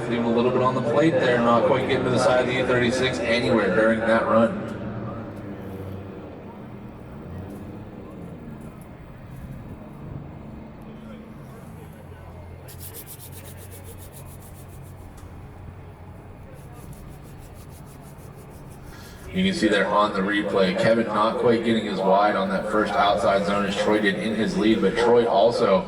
Leaving a little bit on the plate there, not quite getting to the side of the E36 anywhere during that run. You can see there on the replay, Kevin not quite getting as wide on that first outside zone as Troy did in his lead, but Troy also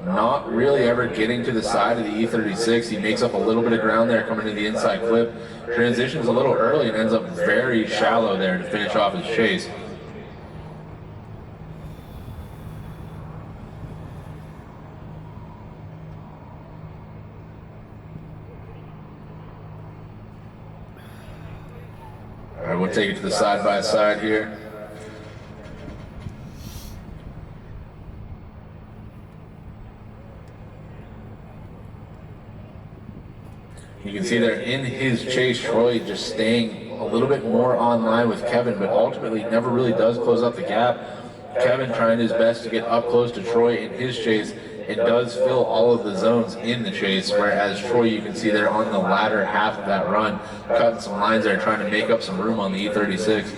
not really ever getting to the side of the E36. He makes up a little bit of ground there coming to the inside clip. Transitions a little early and ends up very shallow there to finish off his chase. All right, we'll take it to the side by side here. You can see there in his chase, Troy just staying a little bit more on line with Kevin, but ultimately never really does close up the gap. Kevin trying his best to get up close to Troy in his chase and does fill all of the zones in the chase, whereas Troy, you can see there on the latter half of that run, cutting some lines there, trying to make up some room on the E36.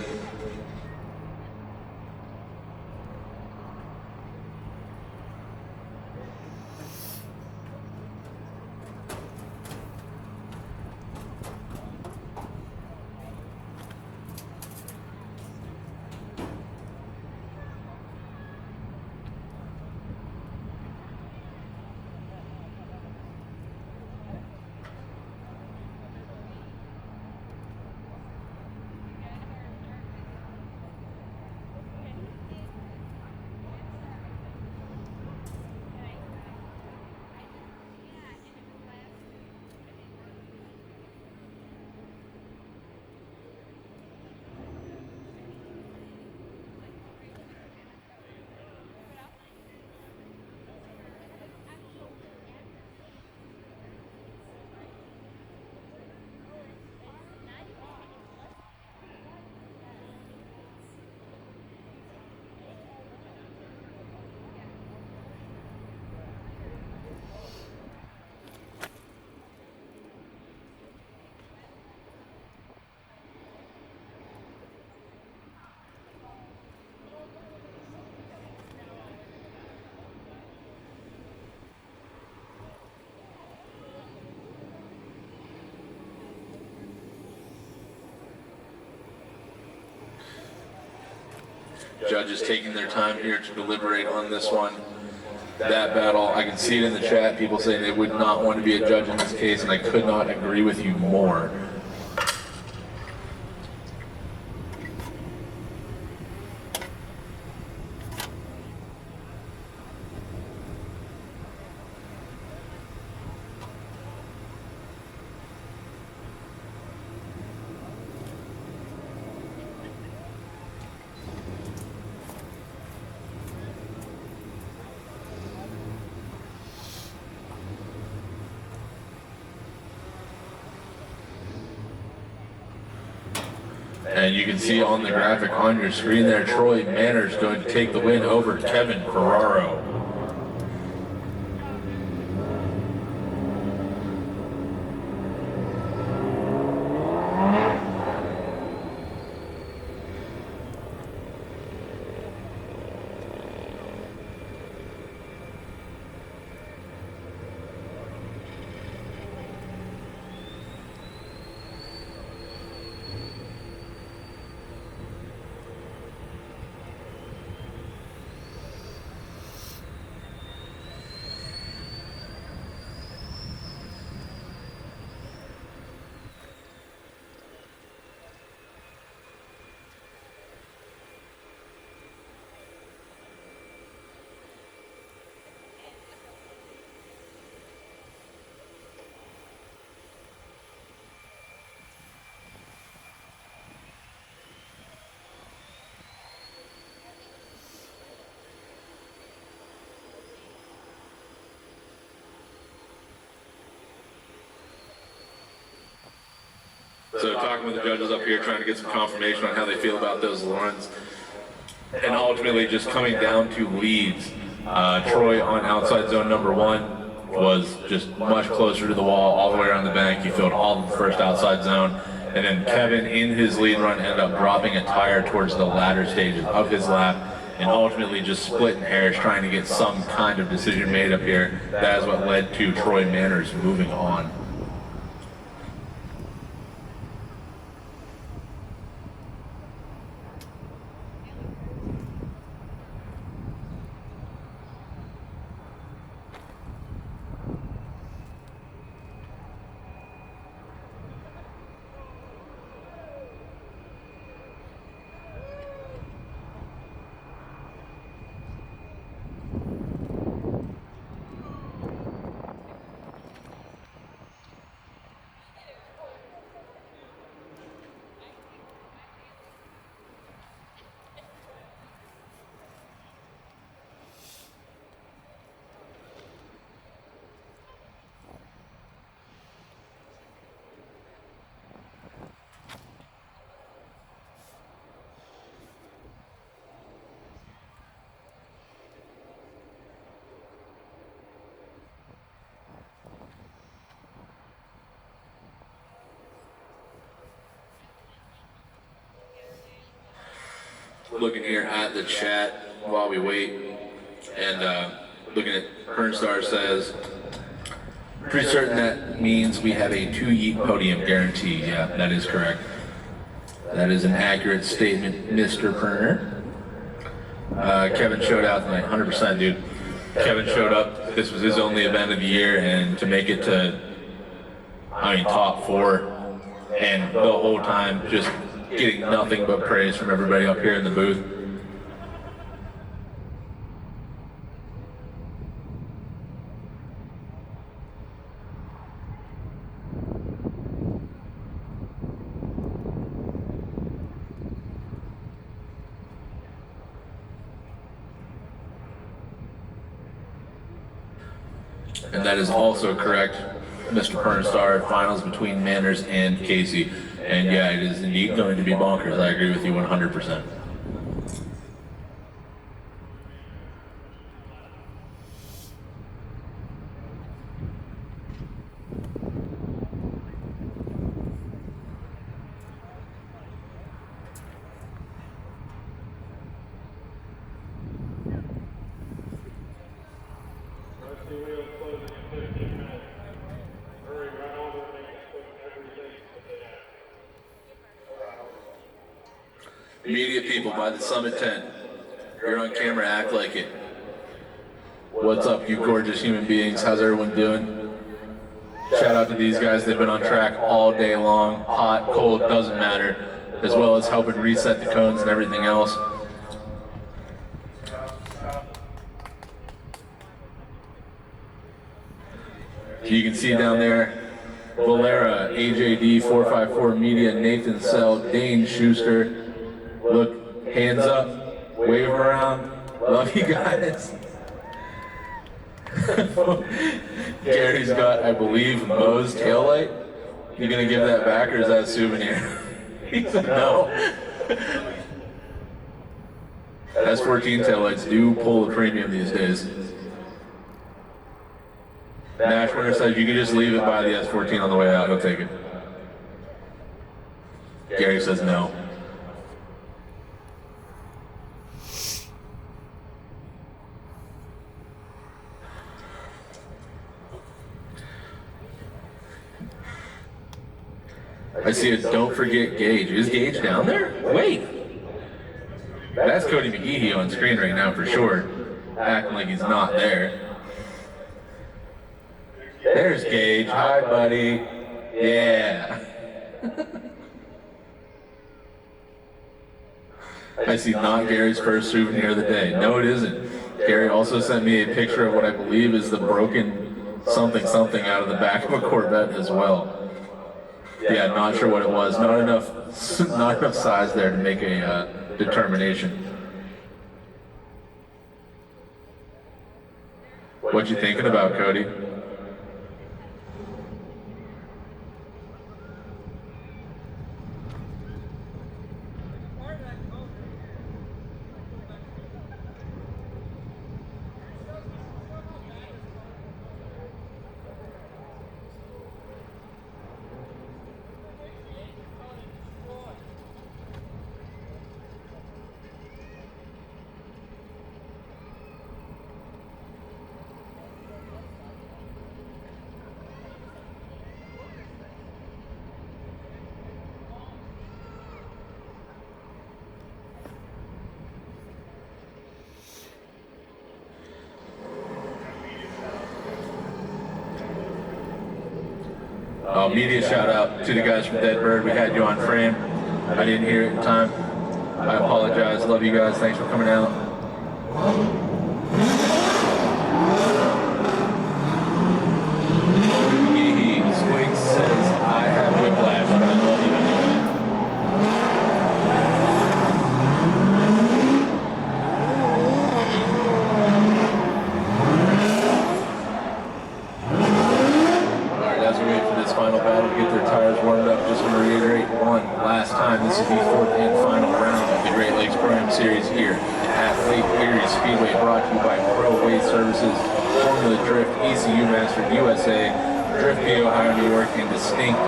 Judges taking their time here to deliberate on this one. That battle, I can see it in the chat, people saying they would not want to be a judge in this case, and I could not agree with you more. And you can see on the graphic on your screen there, Troy Manners going to take the win over Kevin Ferraro. So talking with the judges up here, trying to get some confirmation on how they feel about those Lawrence, and ultimately just coming down to leads. Troy on outside zone number 1 was just much closer to the wall all the way around the bank. He filled all of the first outside zone. And then Kevin, in his lead run, ended up dropping a tire towards the latter stages of his lap, and ultimately just splitting hairs trying to get some kind of decision made up here. That is what led to Troy Manners moving on. Looking here at the chat while we wait, and looking at Pernstar says, pretty certain that means we have a 2-yeet podium guarantee. Yeah, that is correct. That is an accurate statement, Mr. Perner. Kevin showed out tonight, 100%, dude. Kevin showed up. This was his only event of the year, and to make it to, top 4, and the whole time just getting nothing but praise from everybody up here in the booth. And that is also correct, Mr. Pernstar. Finals between Manners and Casey. And yeah, it is indeed going to be bonkers. I agree with you 100%. Media people by the Summit tent. You're on camera, act like it. What's up, you gorgeous human beings? How's everyone doing? Shout out to these guys. They've been on track all day long. Hot, cold, doesn't matter. As well as helping reset the cones and everything else. You can see down there, Valera, AJD 454 Media, Nathan Sell, Dane Schuster. Look, hands up, wave around, love you guys. Gary's got, I believe, Mo's taillight. You gonna give that back, or is that a souvenir? He said no. S14 taillights do pull a premium these days. Nash Winter says you can just leave it by the S14 on the way out, he'll take it. Gary says no. I see it, don't forget Gage. Is Gage down there? Wait. That's Cody McGehee on screen right now for sure. Acting like he's not there. There's Gage. Hi, buddy. Yeah. I see not Gary's first souvenir of the day. No, it isn't. Gary also sent me a picture of what I believe is the broken something out of the back of a Corvette as well. Yeah, not sure what it was. Not enough size there to make a determination. What you thinking about, Cody? Media shout out to the guys from Dead Bird. We had you on frame. I didn't hear it in time. I apologize. Love you guys. Thanks for coming out. Squig says, I have whiplash, but I love you anyway. Alright, as we wait for this final battle to get their tires warmed up, just want to reiterate one last time, this is the fourth and final round of the Great Lakes Pro-Am Series here at Lake Erie Speedway, brought to you by Pro Way Services, Formula Drift, ECU Master USA, Drift P, Ohio, New York, and Distinct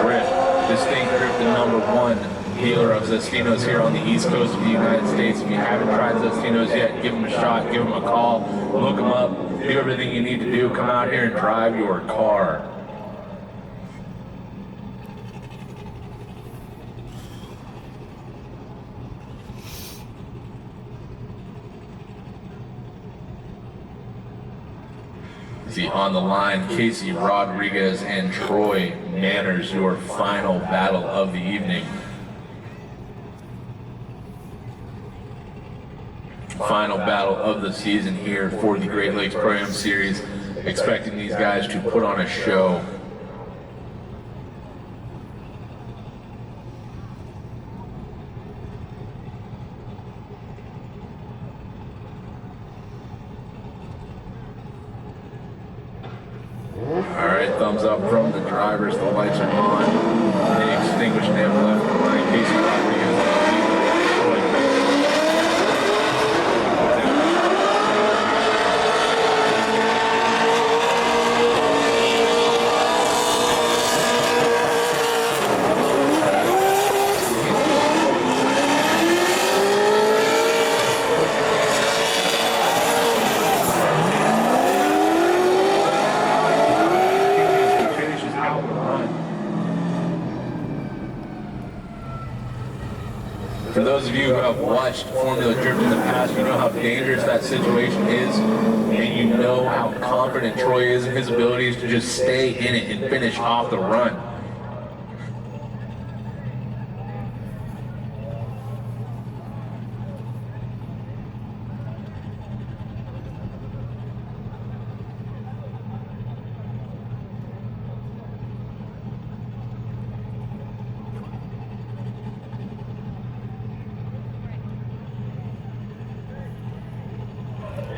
Drift. Distinct Drift, the #1 dealer of Zestinos here on the East Coast of the United States. If you haven't tried Zestinos yet, give them a shot, give them a call, look them up, do everything you need to do, come out here and drive your car. See, on the line, Casey Rodriguez and Troy Manners, your final battle of the evening. Final battle of the season here for the Great Lakes Pro-Am Series. Expecting these guys to put on a show. Alright, thumbs up from the drivers. The lights are on. They extinguish and they have left behind. Casey Rodriguez. For those of you who have watched Formula Drift in the past, you know how dangerous that situation is, and you know how confident Troy is in his abilities to just stay in it and finish off the run.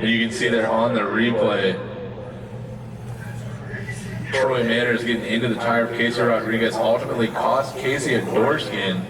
And you can see there on the replay, Troy Manners getting into the tire of Casey Rodriguez ultimately cost Casey a door skin.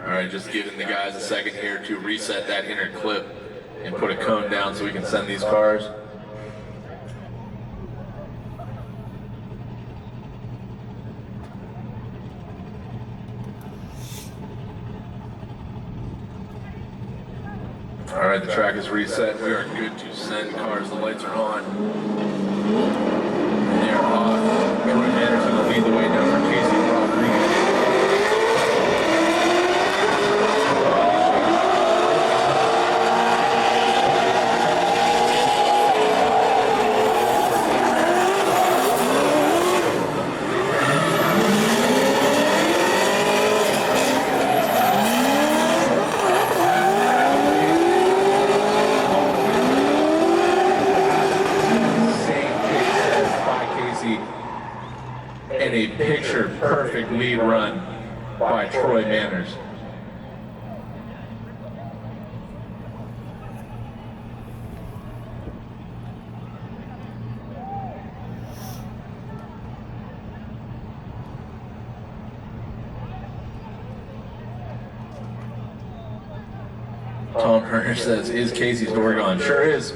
Alright, just giving the guys a second here to reset that inner clip and put a cone down so we can send these cars. Alright, the track is reset. We are good to send cars. The lights are on. And they're off. Troy Manners going to lead the way down for Casey Rodriguez. And a picture-perfect lead run by Troy Manners. Tom Herner says, is Casey's door gone? Sure is.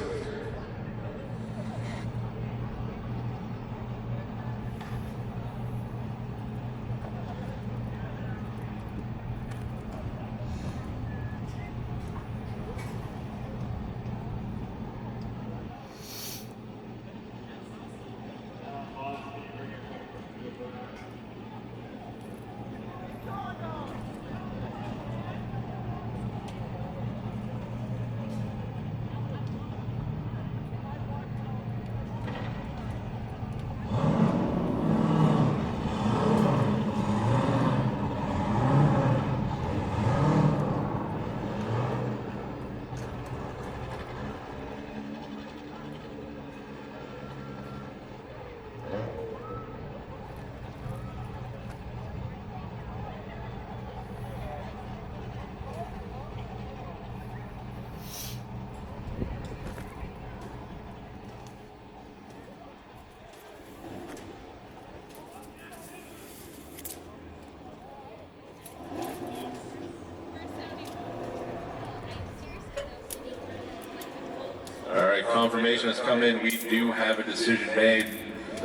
Confirmation has come in. We do have a decision made.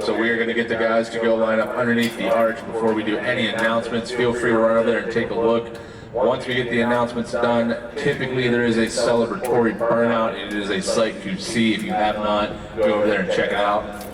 So we are going to get the guys to go line up underneath the arch before we do any announcements. Feel free to run over there and take a look. Once we get the announcements done, typically there is a celebratory burnout. It is a sight to see. If you have not, go over there and check it out.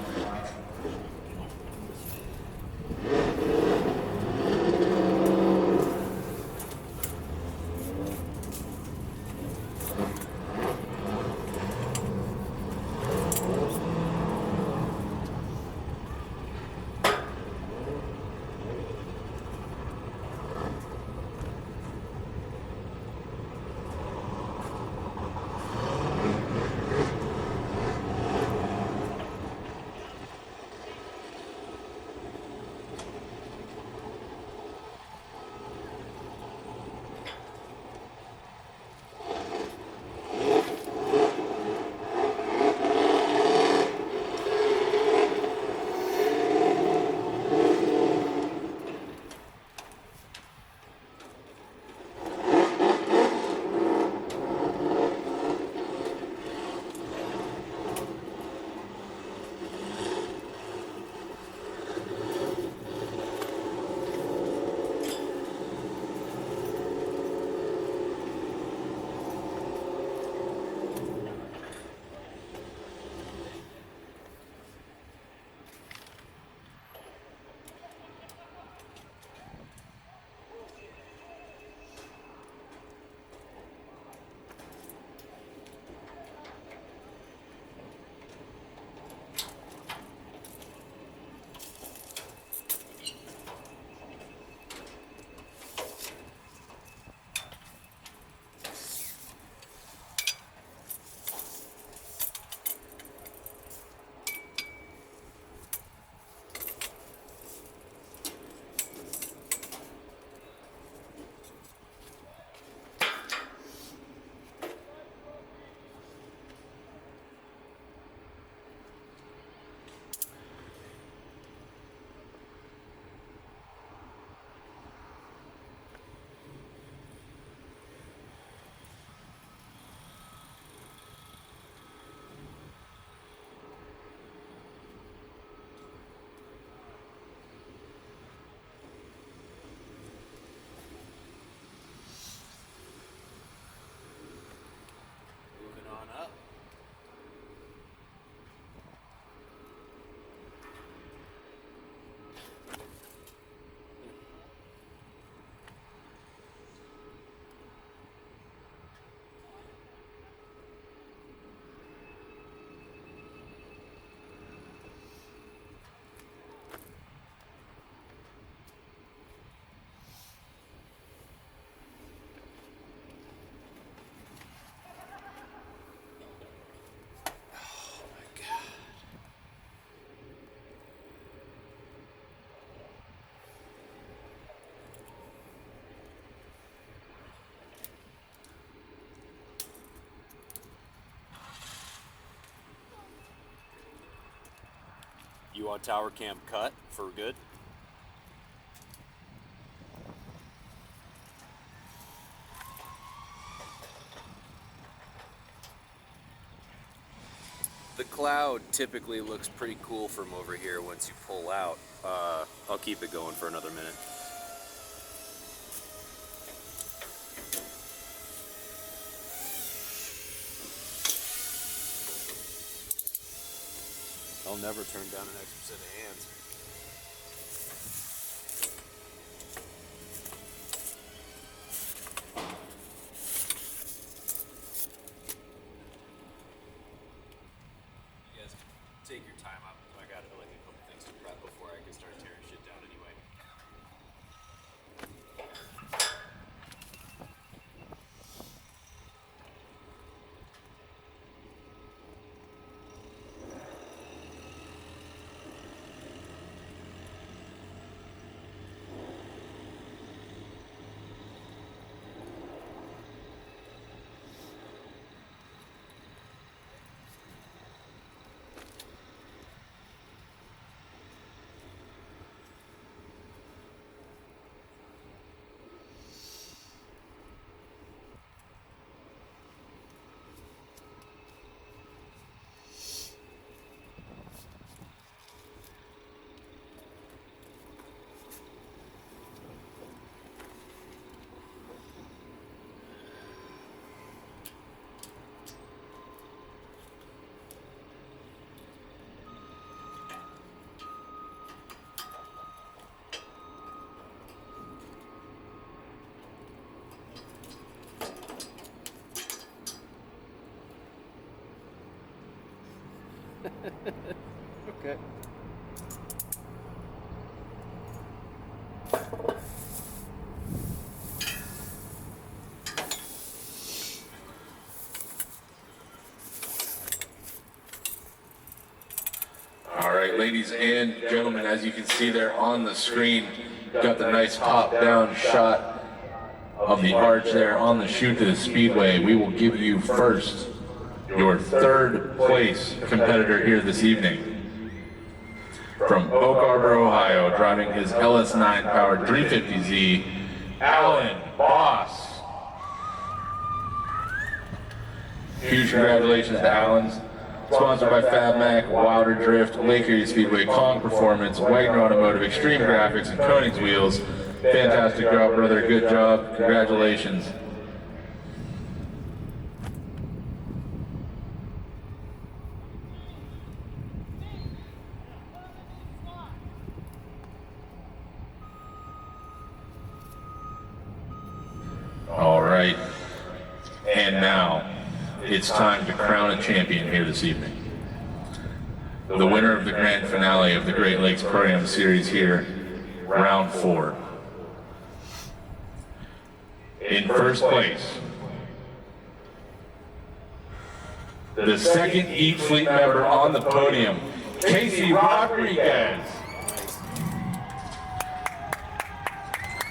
You want tower cam cut for good? cloud typically looks pretty cool from over here once you pull out. I'll keep it going for another minute. I'll never turn down an extra set of hands. You guys take your time up. I got like a couple things to prep before I can start tearing shit down anyway. Okay. All right, ladies and gentlemen, as you can see there on the screen, got the nice top-down shot of the arch there on the chute to the speedway. We will give you first your third place competitor here this evening. From Oak Harbor, Ohio, driving his LS9 powered 350Z, Alan Boss. Huge congratulations to Alan. Sponsored by FabMac, Wilder Drift, Lake Erie Speedway, Kong Performance, Wagner Automotive, Extreme Graphics, and Koenig's Wheels. Fantastic job, brother. Good job. Congratulations. All right. And now, it's time to crown a champion here this evening. The winner of the grand finale of the Great Lakes Pro-Am Series here, round 4. In first place, the second Eat Fleet member on the podium, Casey Rodriguez.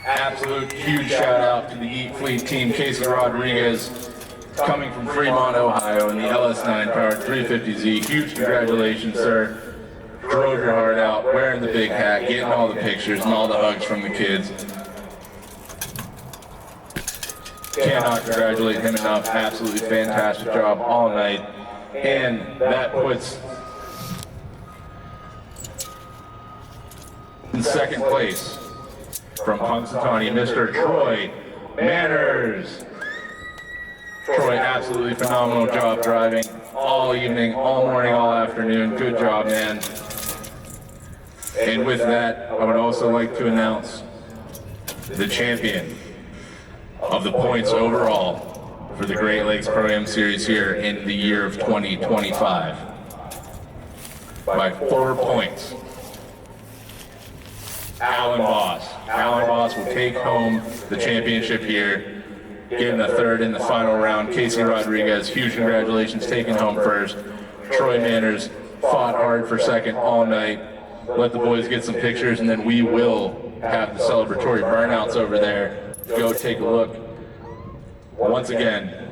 Absolute huge shout out to the Eat Fleet team, Casey Rodriguez, coming from Fremont, Ohio, in the LS9 powered 350Z. Huge congratulations, sir. Drove your heart out, wearing the big hat, getting all the pictures and all the hugs from the kids. Cannot congratulate him enough. Absolutely fantastic job all night. And that puts in second place from Punxsutawney, Mr. Troy Manners. Troy, absolutely phenomenal job driving all evening, all morning, all afternoon. Good job, man. And with that, I would also like to announce the champion of the points overall for the Great Lakes Pro-Am Series here in the year of 2025. By 4 points, Alan Boss. Alan Boss will take home the championship here, getting a third in the final round. Casey Rodriguez, huge congratulations, taking home first. Troy Manners fought hard for second all night. Let the boys get some pictures, and then we will have the celebratory burnouts over there. Go take a look. Once again,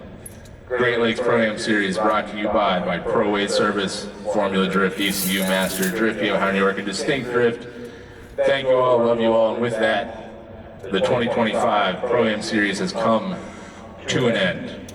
Great Lakes Pro-Am Series brought to you by Pro Weight Service, Formula Drift, ECU Master, Drift Ohio, New York, and Distinct Drift. Thank you all, love you all, and with that, the 2025 Pro-Am Series has come to an end.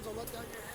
cones will let down your hand.